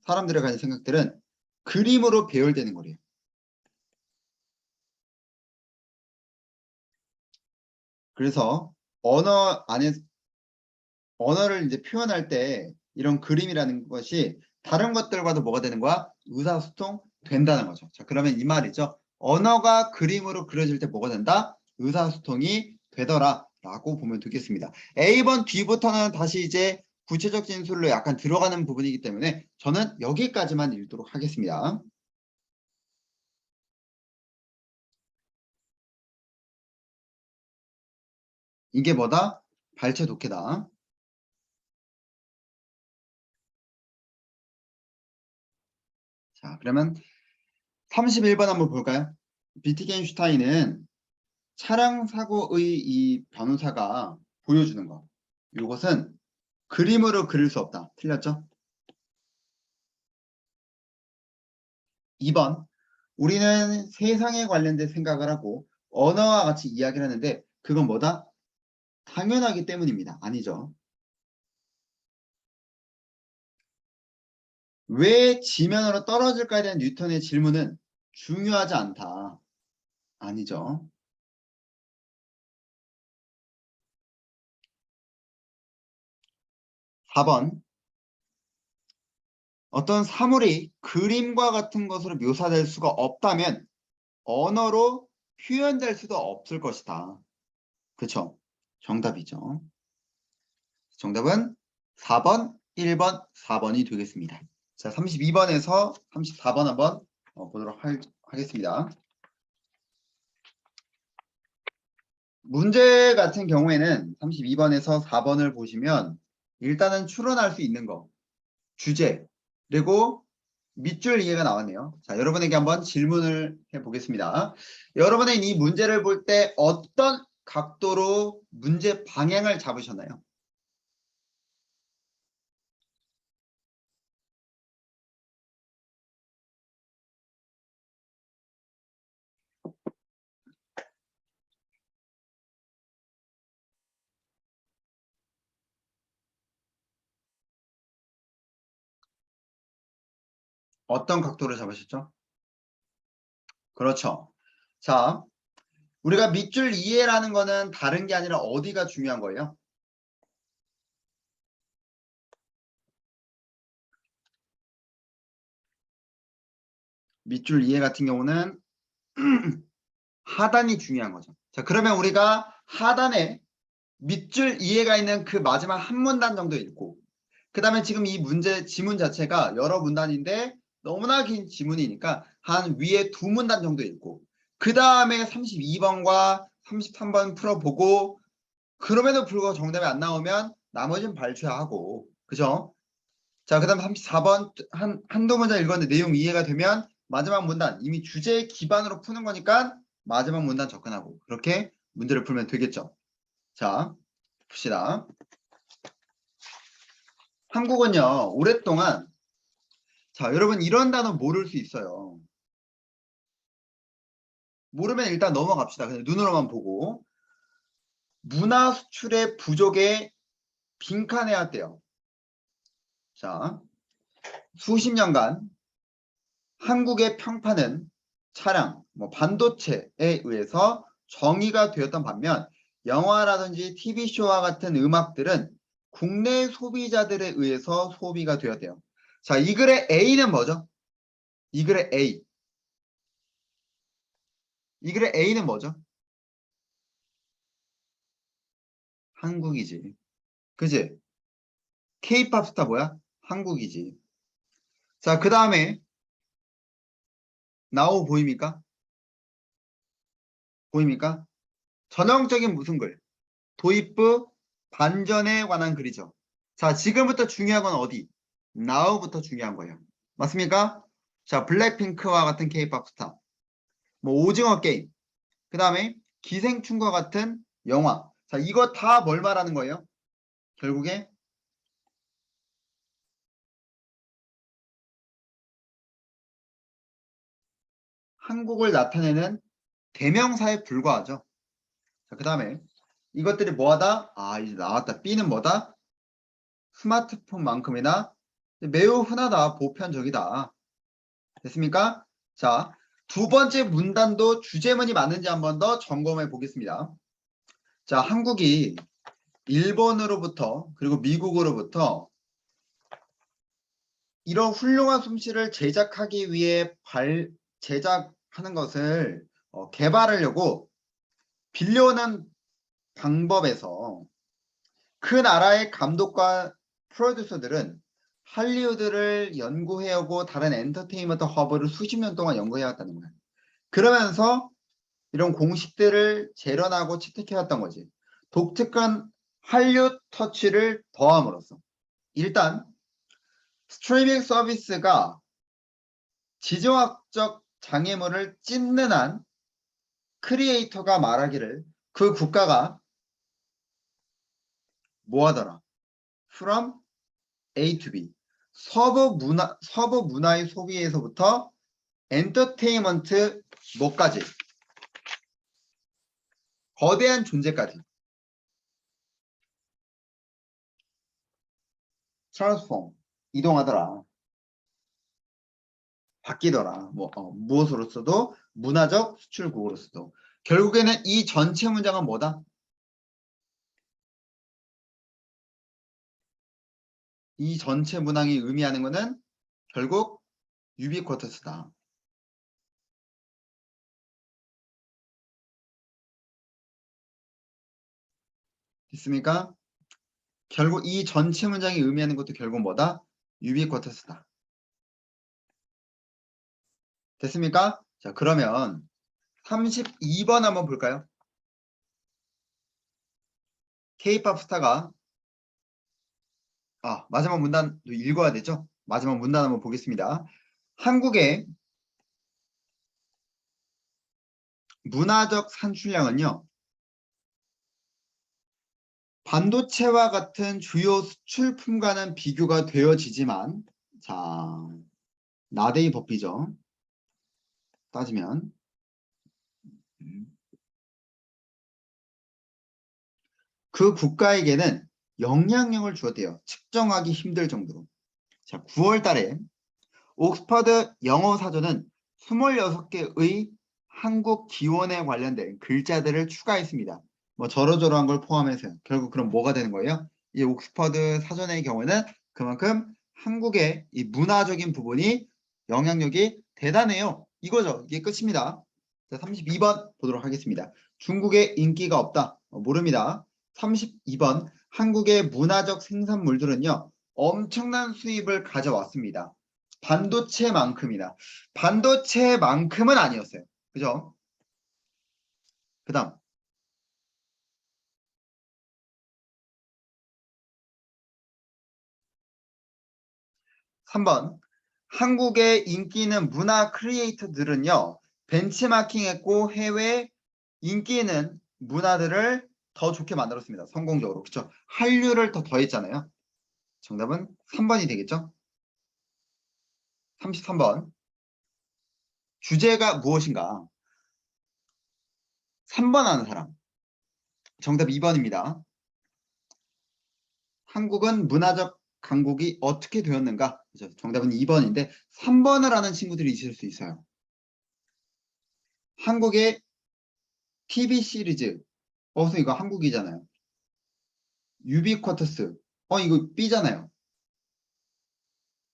사람들의 가진 생각들은 그림으로 배열되는 거래요. 그래서 언어를 이제 표현할 때 이런 그림이라는 것이 다른 것들과도 뭐가 되는 거야? 의사소통 된다는 거죠. 자, 그러면 이 말이죠. 언어가 그림으로 그려질 때 뭐가 된다? 의사소통이 되더라 라고 보면 되겠습니다. A번 뒤부터는 다시 이제 구체적 진술로 약간 들어가는 부분이기 때문에 저는 여기까지만 읽도록 하겠습니다. 이게 뭐다? 발췌 독해다. 자, 그러면 31번 한번 볼까요? 비트겐슈타인은 차량 사고의 이 변호사가 보여주는 것. 이것은 그림으로 그릴 수 없다. 틀렸죠? 2번. 우리는 세상에 관련된 생각을 하고 언어와 같이 이야기를 하는데 그건 뭐다? 당연하기 때문입니다. 아니죠. 왜 지면으로 떨어질까에 대한 뉴턴의 질문은 중요하지 않다. 아니죠. 4번. 어떤 사물이 그림과 같은 것으로 묘사될 수가 없다면 언어로 표현될 수도 없을 것이다. 그쵸? 정답이죠. 정답은 4번, 1번, 4번이 되겠습니다. 자, 32번에서 34번 한번 보도록 하겠습니다. 문제 같은 경우에는 32번에서 4번을 보시면 일단은 추론할 수 있는 거, 주제, 그리고 밑줄 이해가 나왔네요. 자, 여러분에게 한번 질문을 해보겠습니다. 여러분은 이 문제를 볼 때 어떤 각도로 문제 방향을 잡으셨나요? 어떤 각도로 잡으셨죠? 그렇죠. 자, 우리가 밑줄 이해라는 거는 다른 게 아니라 어디가 중요한 거예요? 밑줄 이해 같은 경우는 하단이 중요한 거죠. 자, 그러면 우리가 하단에 밑줄 이해가 있는 그 마지막 한 문단 정도 읽고 그 다음에 지금 이 문제 지문 자체가 여러 문단인데 너무나 긴 지문이니까 한 위에 두 문단 정도 읽고 그 다음에 32번과 33번 풀어보고 그럼에도 불구하고 정답이 안 나오면 나머지는 발표하고, 그죠? 자, 그 다음 34번 한두 문장 읽었는데 내용 이해가 되면 마지막 문단, 이미 주제 기반으로 푸는 거니까 마지막 문단 접근하고 그렇게 문제를 풀면 되겠죠. 자, 봅시다. 한국은요, 오랫동안, 자, 여러분 이런 단어 모를 수 있어요. 모르면 일단 넘어갑시다. 그냥 눈으로만 보고. 문화 수출의 부족에 빈칸해야 돼요. 자, 수십 년간 한국의 평판은 차량, 반도체에 의해서 정의가 되었던 반면 영화라든지 TV쇼와 같은 음악들은 국내 소비자들에 의해서 소비가 되었대요. 자, 이 글의 A는 뭐죠? 이 글의 A. 이 글의 A는 뭐죠? 한국이지. 그지? K-팝 스타 뭐야? 한국이지. 자, 그 다음에 나오 보입니까? 보입니까? 전형적인 무슨 글? 도입부 반전에 관한 글이죠. 자, 지금부터 중요한 건 어디? now부터 중요한 거예요. 맞습니까? 자, 블랙핑크와 같은 K-팝 스타, 오징어 게임, 그 다음에 기생충과 같은 영화. 자, 이거 다 뭘 말하는 거예요? 결국에 한국을 나타내는 대명사에 불과하죠. 자, 그 다음에 이것들이 뭐하다? 아, 이제 나왔다. B는 뭐다? 스마트폰만큼이나 매우 흔하다. 보편적이다. 됐습니까? 자, 두 번째 문단도 주제문이 맞는지 한 번 더 점검해 보겠습니다. 자, 한국이 일본으로부터 그리고 미국으로부터 이런 훌륭한 솜씨를 제작하기 위해 제작하는 것을 개발하려고 빌려오는 방법에서 그 나라의 감독과 프로듀서들은 할리우드를 연구해오고 다른 엔터테인먼트 허브를 수십 년 동안 연구해왔다는 거예요. 그러면서 이런 공식들을 재현하고 채택해왔던 거지. 독특한 한류 터치를 더함으로써. 일단 스트리밍 서비스가 지정학적 장애물을 찢는 한 크리에이터가 말하기를 그 국가가 뭐하더라? From A to B. 서부 문화의 소비에서부터 엔터테인먼트 뭐까지? 거대한 존재까지. 트랜스폼. 이동하더라. 바뀌더라. 무엇으로서도 문화적 수출국으로서도. 결국에는 이 전체 문장은 뭐다? 이 전체 문항이 의미하는 것은 결국 유비쿼터스다. 됐습니까? 결국 이 전체 문장이 의미하는 것도 결국 뭐다? 유비쿼터스다. 됐습니까? 자, 그러면 32번 한번 볼까요? K-팝 스타가 마지막 문단도 읽어야 되죠? 마지막 문단 한번 보겠습니다. 한국의 문화적 산출량은요. 반도체와 같은 주요 수출품과는 비교가 되어지지만 자, 나데이 법이죠. 따지면 그 국가에게는 영향력을 주었대요. 측정하기 힘들 정도로. 자, 9월 달에 옥스퍼드 영어 사전은 26개의 한국 기원에 관련된 글자들을 추가했습니다. 저러저러한 걸 포함해서요. 결국 그럼 뭐가 되는 거예요? 이 옥스퍼드 사전의 경우는 그만큼 한국의 이 문화적인 부분이 영향력이 대단해요. 이거죠. 이게 끝입니다. 자, 32번 보도록 하겠습니다. 중국에 인기가 없다. 모릅니다. 32번 한국의 문화적 생산물들은요. 엄청난 수입을 가져왔습니다. 반도체만큼이나 반도체만큼은 아니었어요. 그죠? 그 다음 3번. 한국의 인기 있는 문화 크리에이터들은요. 벤치마킹했고 해외 인기 있는 문화들을 더 좋게 만들었습니다. 성공적으로. 그렇죠? 한류를 더 더했잖아요. 정답은 3번이 되겠죠? 33번. 주제가 무엇인가? 3번 하는 사람. 정답 2번입니다. 한국은 문화적 강국이 어떻게 되었는가? 그렇죠? 정답은 2번인데 3번을 하는 친구들이 있을 수 있어요. 한국의 TV 시리즈. 선생님 이거 한국이잖아요. 유비쿼터스. 이거 B잖아요.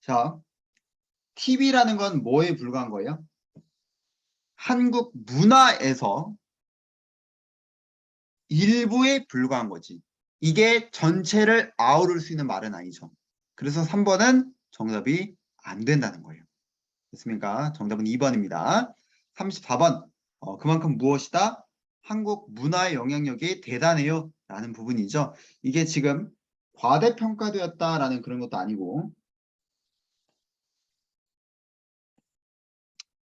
자, TV라는 건 뭐에 불과한 거예요? 한국 문화에서 일부에 불과한 거지. 이게 전체를 아우를 수 있는 말은 아니죠. 그래서 3번은 정답이 안 된다는 거예요. 됐습니까? 정답은 2번입니다. 34번. 그만큼 무엇이다? 한국 문화의 영향력이 대단해요. 라는 부분이죠. 이게 지금 과대평가되었다라는 그런 것도 아니고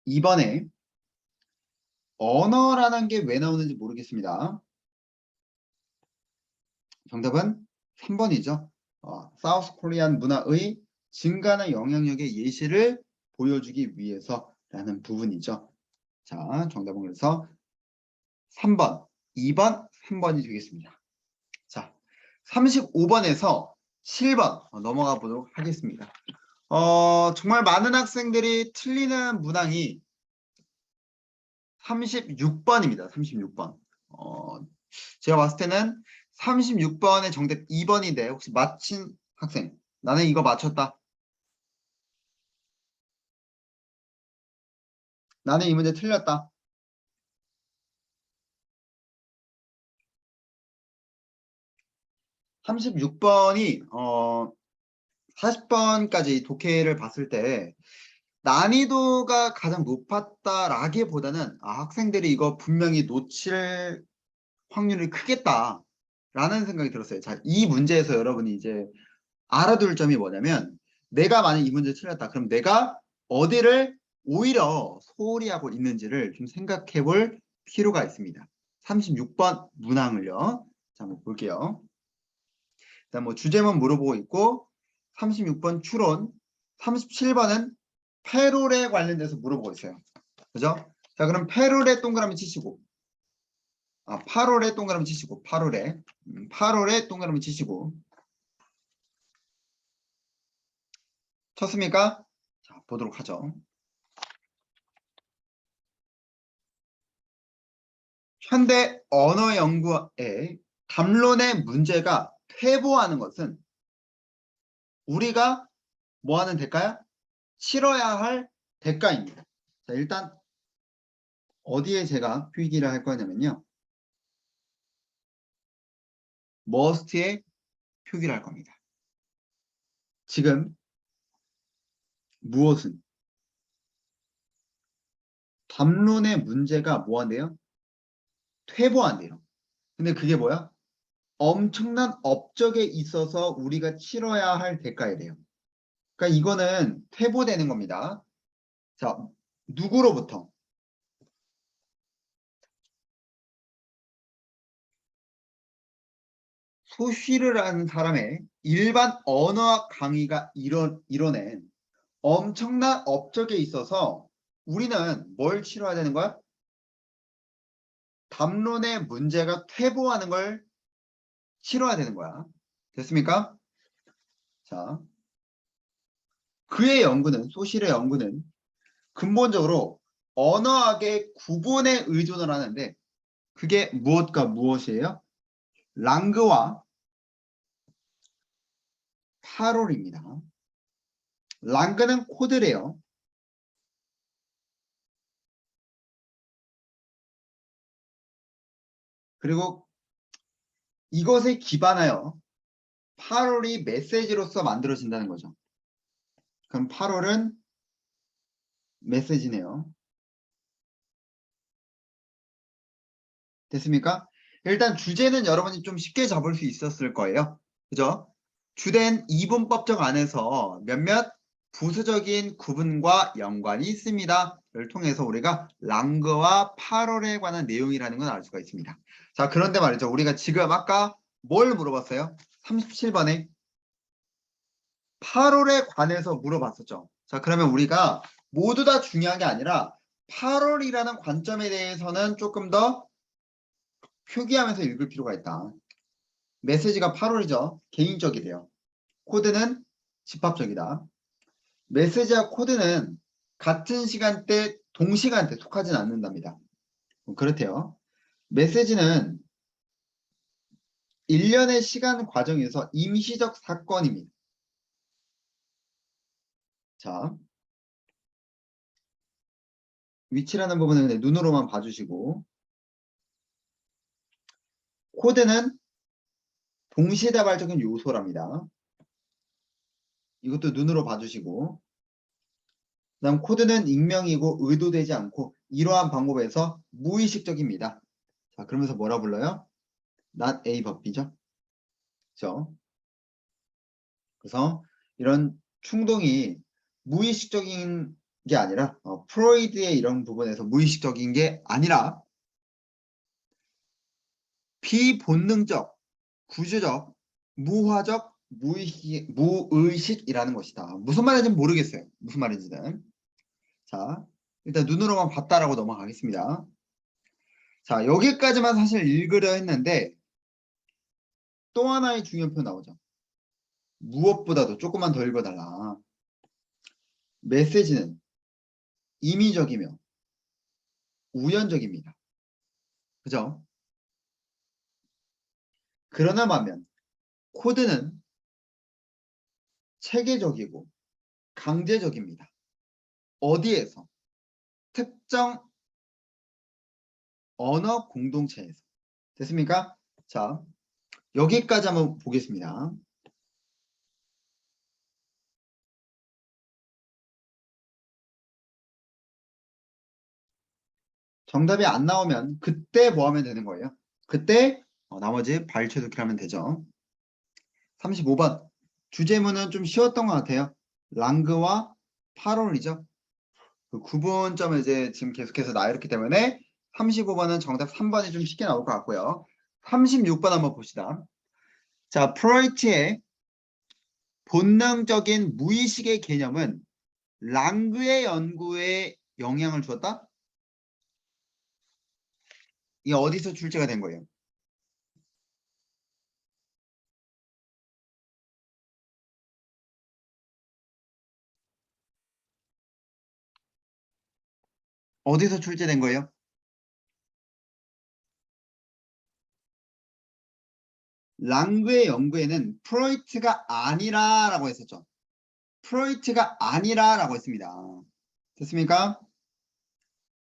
2번에 언어라는 게 왜 나오는지 모르겠습니다. 정답은 3번이죠. 사우스 코리안 문화의 증가하는 영향력의 예시를 보여주기 위해서라는 부분이죠. 자, 정답은 그래서 3번, 2번, 3번이 되겠습니다. 자, 35번에서 7번 넘어가 보도록 하겠습니다. 정말 많은 학생들이 틀리는 문항이 36번입니다. 36번. 제가 봤을 때는 36번의 정답 2번인데 혹시 맞힌 학생? 나는 이거 맞췄다. 나는 이 문제 틀렸다. 36번이 40번까지 독해를 봤을 때 난이도가 가장 높았다라기보다는 학생들이 이거 분명히 놓칠 확률이 크겠다라는 생각이 들었어요. 자, 이 문제에서 여러분이 이제 알아둘 점이 뭐냐면 내가 만약 이 문제 틀렸다. 그럼 내가 어디를 오히려 소홀히 하고 있는지를 좀 생각해 볼 필요가 있습니다. 36번 문항을요. 자, 한번 볼게요. 일단 뭐 주제만 물어보고 있고 36번 추론, 37번은 패롤에 관련돼서 물어보고 있어요. 그죠? 자, 그럼 패롤에 동그라미 치시고 8월에 동그라미 치시고 8월에 동그라미 치시고 쳤습니까? 자, 보도록 하죠. 현대 언어 연구의 담론의 문제가 퇴보하는 것은 우리가 뭐 하는 대가야? 치러야 할 대가입니다. 자, 일단 어디에 제가 필기를 할 거냐면요. must에 표기를 할 겁니다. 지금 무엇은 담론의 문제가 뭐 한대요? 퇴보한대요. 근데 그게 뭐야? 엄청난 업적에 있어서 우리가 치러야 할 대가에 대해요. 그러니까 이거는 퇴보되는 겁니다. 자, 누구로부터? 소쉬르라는 사람의 일반 언어학 강의가 이뤄낸 엄청난 업적에 있어서 우리는 뭘 치러야 되는 거야? 담론의 문제가 퇴보하는 걸 치러야 되는 거야. 됐습니까? 자, 그의 연구는, 소쉬르의 연구는 근본적으로 언어학의 구분에 의존을 하는데 그게 무엇과 무엇이에요? 랑그와 파롤입니다. 랑그는 코드래요. 그리고 이것에 기반하여 파롤이 메시지로서 만들어진다는 거죠. 그럼 파롤은 메시지네요. 됐습니까? 일단 주제는 여러분이 좀 쉽게 잡을 수 있었을 거예요. 그죠? 주된 이분법적 안에서 몇몇 부수적인 구분과 연관이 있습니다.를 통해서 우리가 랑그와 8월에 관한 내용이라는 걸 알 수가 있습니다. 자, 그런데 말이죠. 우리가 지금 아까 뭘 물어봤어요? 37번에 8월에 관해서 물어봤었죠. 자, 그러면 우리가 모두 다 중요한 게 아니라 8월이라는 관점에 대해서는 조금 더 표기하면서 읽을 필요가 있다. 메시지가 8월이죠. 개인적이래요. 코드는 집합적이다. 메시지와 코드는 같은 시간대, 동시간대 속하진 않는답니다. 그렇대요. 메시지는 일련의 시간 과정에서 임시적 사건입니다. 자, 위치라는 부분은 그냥 눈으로만 봐주시고, 코드는 동시다발적인 요소랍니다. 이것도 눈으로 봐주시고, 그다음 코드는 익명이고 의도되지 않고 이러한 방법에서 무의식적입니다. 자, 그러면서 뭐라 불러요? not a 법비죠. 그렇죠? 그래서 이런 충동이 무의식적인 게 아니라 프로이드의 이런 부분에서 무의식적인 게 아니라 비본능적, 구조적, 무화적, 무의식이라는 것이다. 무슨 말인지 모르겠어요. 무슨 말인지는. 자, 일단 눈으로만 봤다라고 넘어가겠습니다. 자, 여기까지만 사실 읽으려 했는데 또 하나의 중요한 표현 나오죠. 무엇보다도 조금만 더 읽어달라. 메시지는 임의적이며 우연적입니다. 그죠? 그러나 반면 코드는 체계적이고 강제적입니다. 어디에서? 특정 언어 공동체에서. 됐습니까? 자, 여기까지 한번 보겠습니다. 정답이 안 나오면 그때 뭐 하면 되는 거예요? 그때 나머지 발췌도키를 하면 되죠. 35번. 주제문은 좀 쉬웠던 것 같아요. 랑그와 파롤이죠. 그 구분점을 이제 지금 계속해서 나열했기 때문에 35번은 정답 3번이 좀 쉽게 나올 것 같고요. 36번 한번 봅시다. 자, 프로이트의 본능적인 무의식의 개념은 랑그의 연구에 영향을 주었다? 이게 어디서 출제가 된 거예요? 어디서 출제된 거예요? 랑그의 연구에는 프로이트가 아니라라고 했었죠. 프로이트가 아니라라고 했습니다. 됐습니까?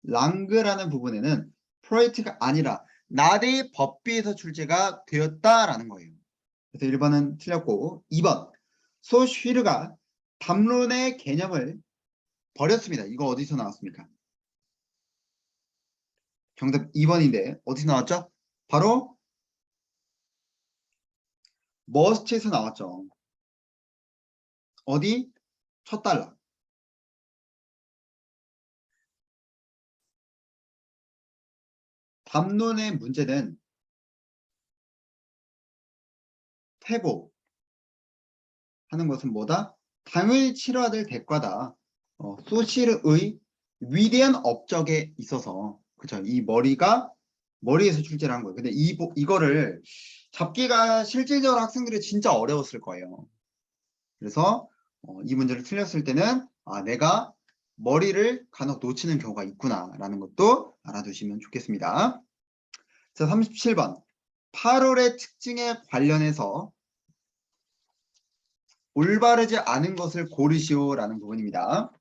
랑그라는 부분에는 프로이트가 아니라 나대의 법비에서 출제가 되었다라는 거예요. 그래서 1번은 틀렸고 2번 소쉬르가 담론의 개념을 버렸습니다. 이거 어디서 나왔습니까? 정답 2번인데 어디서 나왔죠? 바로 머스트에서 나왔죠. 어디? 첫 달러. 담론의 문제는 퇴보 하는 것은 뭐다? 당연히 치러야 될 대가다. 소실의 위대한 업적에 있어서 그쵸? 이 머리에서 출제를 한 거예요. 근데 이거를 잡기가 실질적으로 학생들이 진짜 어려웠을 거예요. 그래서 이 문제를 틀렸을 때는 내가 머리를 간혹 놓치는 경우가 있구나라는 것도 알아두시면 좋겠습니다. 자, 37번. 8월의 특징에 관련해서 올바르지 않은 것을 고르시오라는 부분입니다.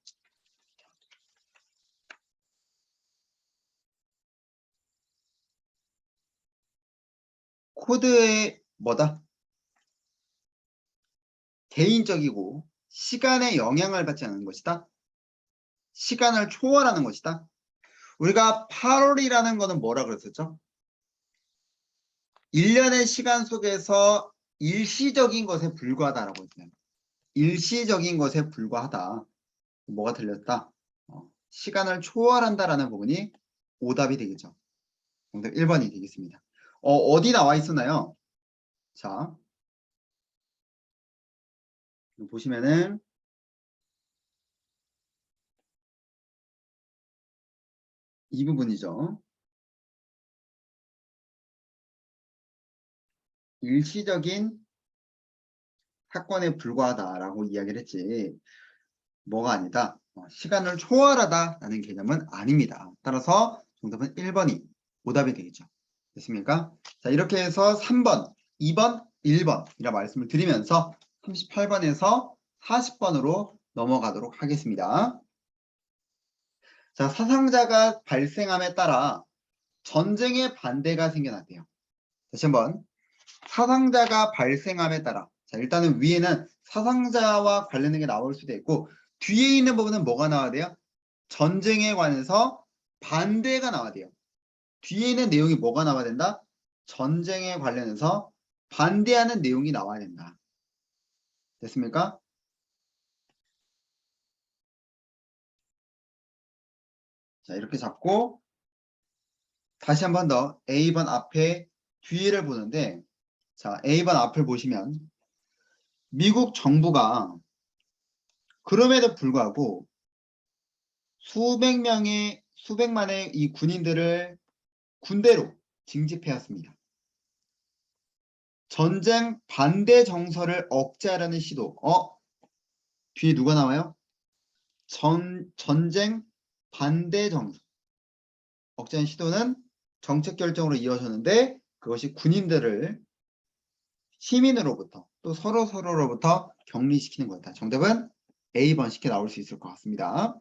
코드의 뭐다? 개인적이고 시간에 영향을 받지 않는 것이다. 시간을 초월하는 것이다. 우리가 8월이라는 거는 뭐라 그랬었죠? 1년의 시간 속에서 일시적인 것에 불과하다라고 했어요. 일시적인 것에 불과하다. 뭐가 틀렸다? 시간을 초월한다라는 부분이 오답이 되겠죠. 정답 1번이 되겠습니다. 어디 나와 있었나요? 자, 보시면은 이 부분이죠. 일시적인 사건에 불과하다라고 이야기를 했지. 뭐가 아니다. 시간을 초월하다라는 개념은 아닙니다. 따라서 정답은 1번이 오답이 되겠죠. 됐습니까? 자, 이렇게 해서 3번, 2번, 1번이라 말씀을 드리면서 38번에서 40번으로 넘어가도록 하겠습니다. 자, 사상자가 발생함에 따라 전쟁의 반대가 생겨났대요. 다시 한번. 사상자가 발생함에 따라. 자, 일단은 위에는 사상자와 관련된 게 나올 수도 있고, 뒤에 있는 부분은 뭐가 나와야 돼요? 전쟁에 관해서 반대가 나와야 돼요. 뒤에 있는 내용이 뭐가 나와야 된다? 전쟁에 관련해서 반대하는 내용이 나와야 된다. 됐습니까? 자, 이렇게 잡고 다시 한 번 더 A번 앞에 뒤를 보는데, 자, A번 앞을 보시면 미국 정부가 그럼에도 불구하고 수백만의 이 군인들을 군대로 징집해왔습니다. 전쟁 반대 정서를 억제하려는 시도. 뒤에 누가 나와요? 전쟁 반대 정서. 억제한 시도는 정책 결정으로 이어졌는데 그것이 군인들을 시민으로부터 또 서로로부터 격리시키는 거였다. 정답은 A번 쉽게 나올 수 있을 것 같습니다.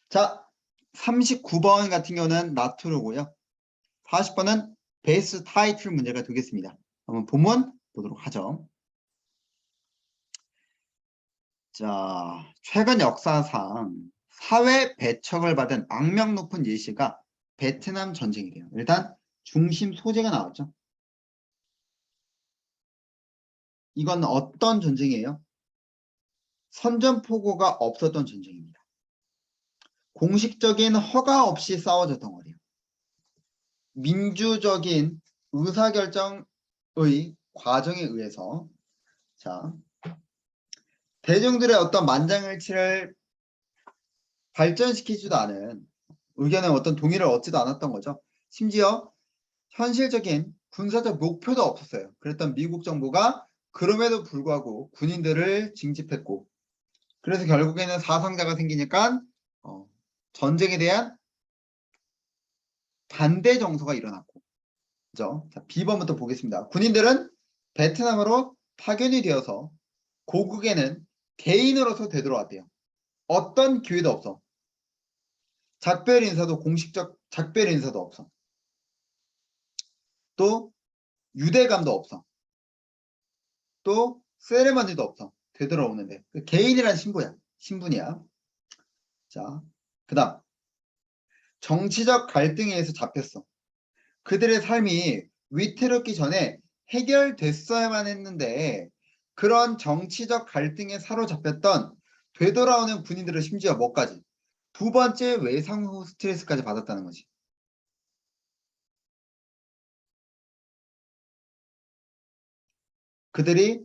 자, 39번 같은 경우는 나투르고요. 40번은 베이스 타이틀 문제가 되겠습니다. 한번 본문 보도록 하죠. 자, 최근 역사상 사회 배척을 받은 악명 높은 예시가 베트남 전쟁이래요. 일단 중심 소재가 나왔죠. 이건 어떤 전쟁이에요? 선전포고가 없었던 전쟁입니다. 공식적인 허가 없이 싸워졌던 거래요. 민주적인 의사결정의 과정에 의해서 자, 대중들의 어떤 만장일치를 발전시키지도 않은 의견의 어떤 동의를 얻지도 않았던 거죠. 심지어 현실적인 군사적 목표도 없었어요. 그랬던 미국 정부가 그럼에도 불구하고 군인들을 징집했고 그래서 결국에는 사상자가 생기니까 전쟁에 대한 반대 정서가 일어났고 그죠? 자, B번부터 보겠습니다. 군인들은 베트남으로 파견이 되어서 고국에는 개인으로서 되돌아왔대요. 어떤 기회도 없어. 작별 인사도 공식적 작별 인사도 없어. 또 유대감도 없어. 또 세레머니도 없어. 되돌아오는데 그 개인이란 신분이야. 자, 그다음 정치적 갈등에 의해서 잡혔어. 그들의 삶이 위태롭기 전에 해결됐어야만 했는데 그런 정치적 갈등에 사로잡혔던 되돌아오는 군인들은 심지어 뭐까지? 두 번째 외상 후 스트레스까지 받았다는 거지. 그들이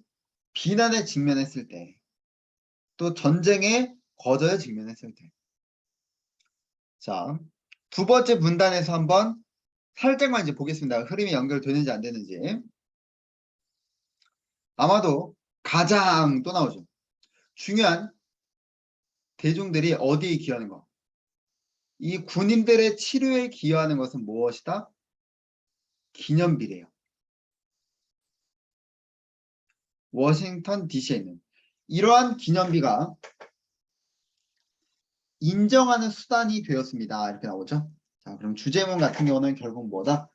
비난에 직면했을 때, 또 전쟁의 거저에 직면했을 때. 자, 두 번째 분단에서 한번 살짝만 이제 보겠습니다. 흐름이 연결되는지 안 되는지. 아마도 가장 또 나오죠. 중요한 대중들이 어디에 기여하는 거. 이 군인들의 치료에 기여하는 것은 무엇이다? 기념비래요. 워싱턴 DC에 있는 이러한 기념비가 인정하는 수단이 되었습니다. 이렇게 나오죠. 자, 그럼 주제문 같은 경우는 결국 뭐다?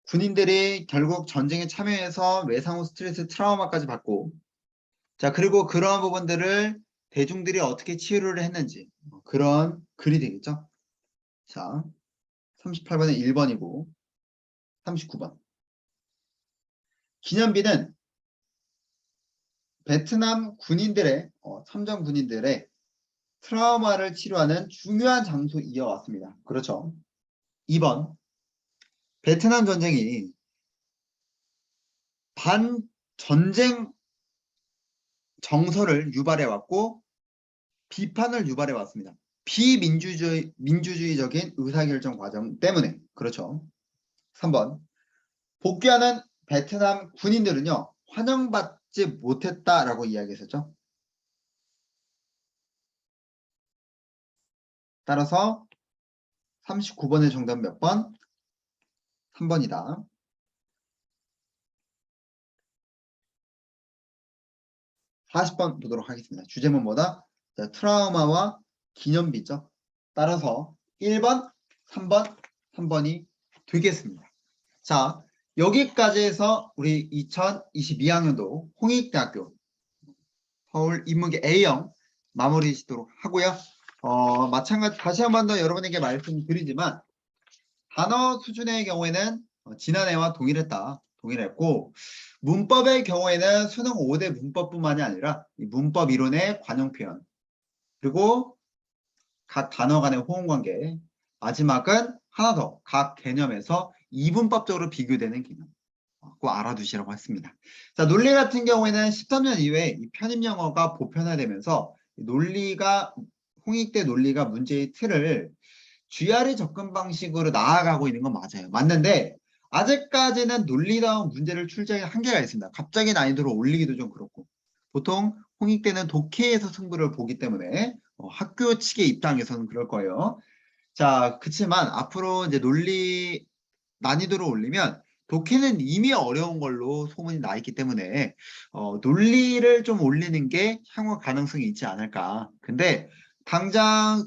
군인들이 결국 전쟁에 참여해서 외상 후 스트레스 트라우마까지 받고 자 그리고 그러한 부분들을 대중들이 어떻게 치유를 했는지 그런 글이 되겠죠. 자 38번은 1번이고 39번 기념비는 베트남 군인들의 참전 군인들의 트라우마를 치료하는 중요한 장소 이어왔습니다. 그렇죠. 2번 베트남 전쟁이 반전쟁 정서를 유발해왔고 비판을 유발해왔습니다. 민주주의적인 의사결정 과정 때문에. 그렇죠. 3번 복귀하는 베트남 군인들은요. 환영받지 못했다라고 이야기했었죠. 따라서 39번의 정답 몇 번? 3번이다. 40번 보도록 하겠습니다. 주제는 뭐다? 자, 트라우마와 기념비죠. 따라서 1번, 3번, 3번이 되겠습니다. 자, 여기까지 해서 우리 2022학년도 홍익대학교 서울 인문계 A형 마무리 짓도록 하고요. 마찬가지 다시 한 번 더 여러분에게 말씀드리지만 단어 수준의 경우에는 지난해와 동일했고 문법의 경우에는 수능 5대 문법뿐만이 아니라 문법 이론의 관용 표현 그리고 각 단어 간의 호응 관계 마지막은 하나 더 각 개념에서 이분법적으로 비교되는 개념 꼭 알아두시라고 했습니다. 자, 논리 같은 경우에는 13년 이후에 이 편입 영어가 보편화되면서 홍익대 논리가 문제의 틀을 GRE 접근 방식으로 나아가고 있는 건 맞아요. 맞는데 아직까지는 논리다운 문제를 출제하기 한계가 있습니다. 갑자기 난이도를 올리기도 좀 그렇고 보통 홍익대는 독해에서 승부를 보기 때문에 학교 측의 입장에서는 그럴 거예요. 자, 그치만 앞으로 이제 논리 난이도를 올리면 독해는 이미 어려운 걸로 소문이 나 있기 때문에 논리를 좀 올리는 게 향후 가능성이 있지 않을까. 근데 당장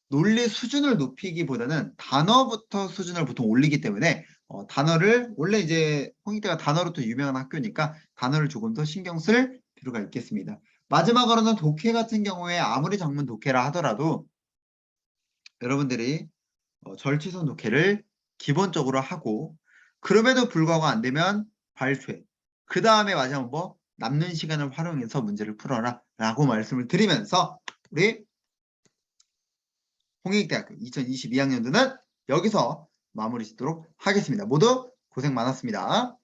논리 수준을 높이기보다는 단어부터 수준을 보통 올리기 때문에 단어를 원래 이제 홍익대가 단어로 또 유명한 학교니까 단어를 조금 더 신경 쓸 필요가 있겠습니다. 마지막으로는 독해 같은 경우에 아무리 전문 독해라 하더라도 여러분들이 절취선 독해를 기본적으로 하고 그럼에도 불구하고 안 되면 발췌 그 다음에 마지막 뭐 남는 시간을 활용해서 문제를 풀어라 라고 말씀을 드리면서 우리 홍익대학교 2022학년도는 여기서 마무리 짓도록 하겠습니다. 모두 고생 많았습니다.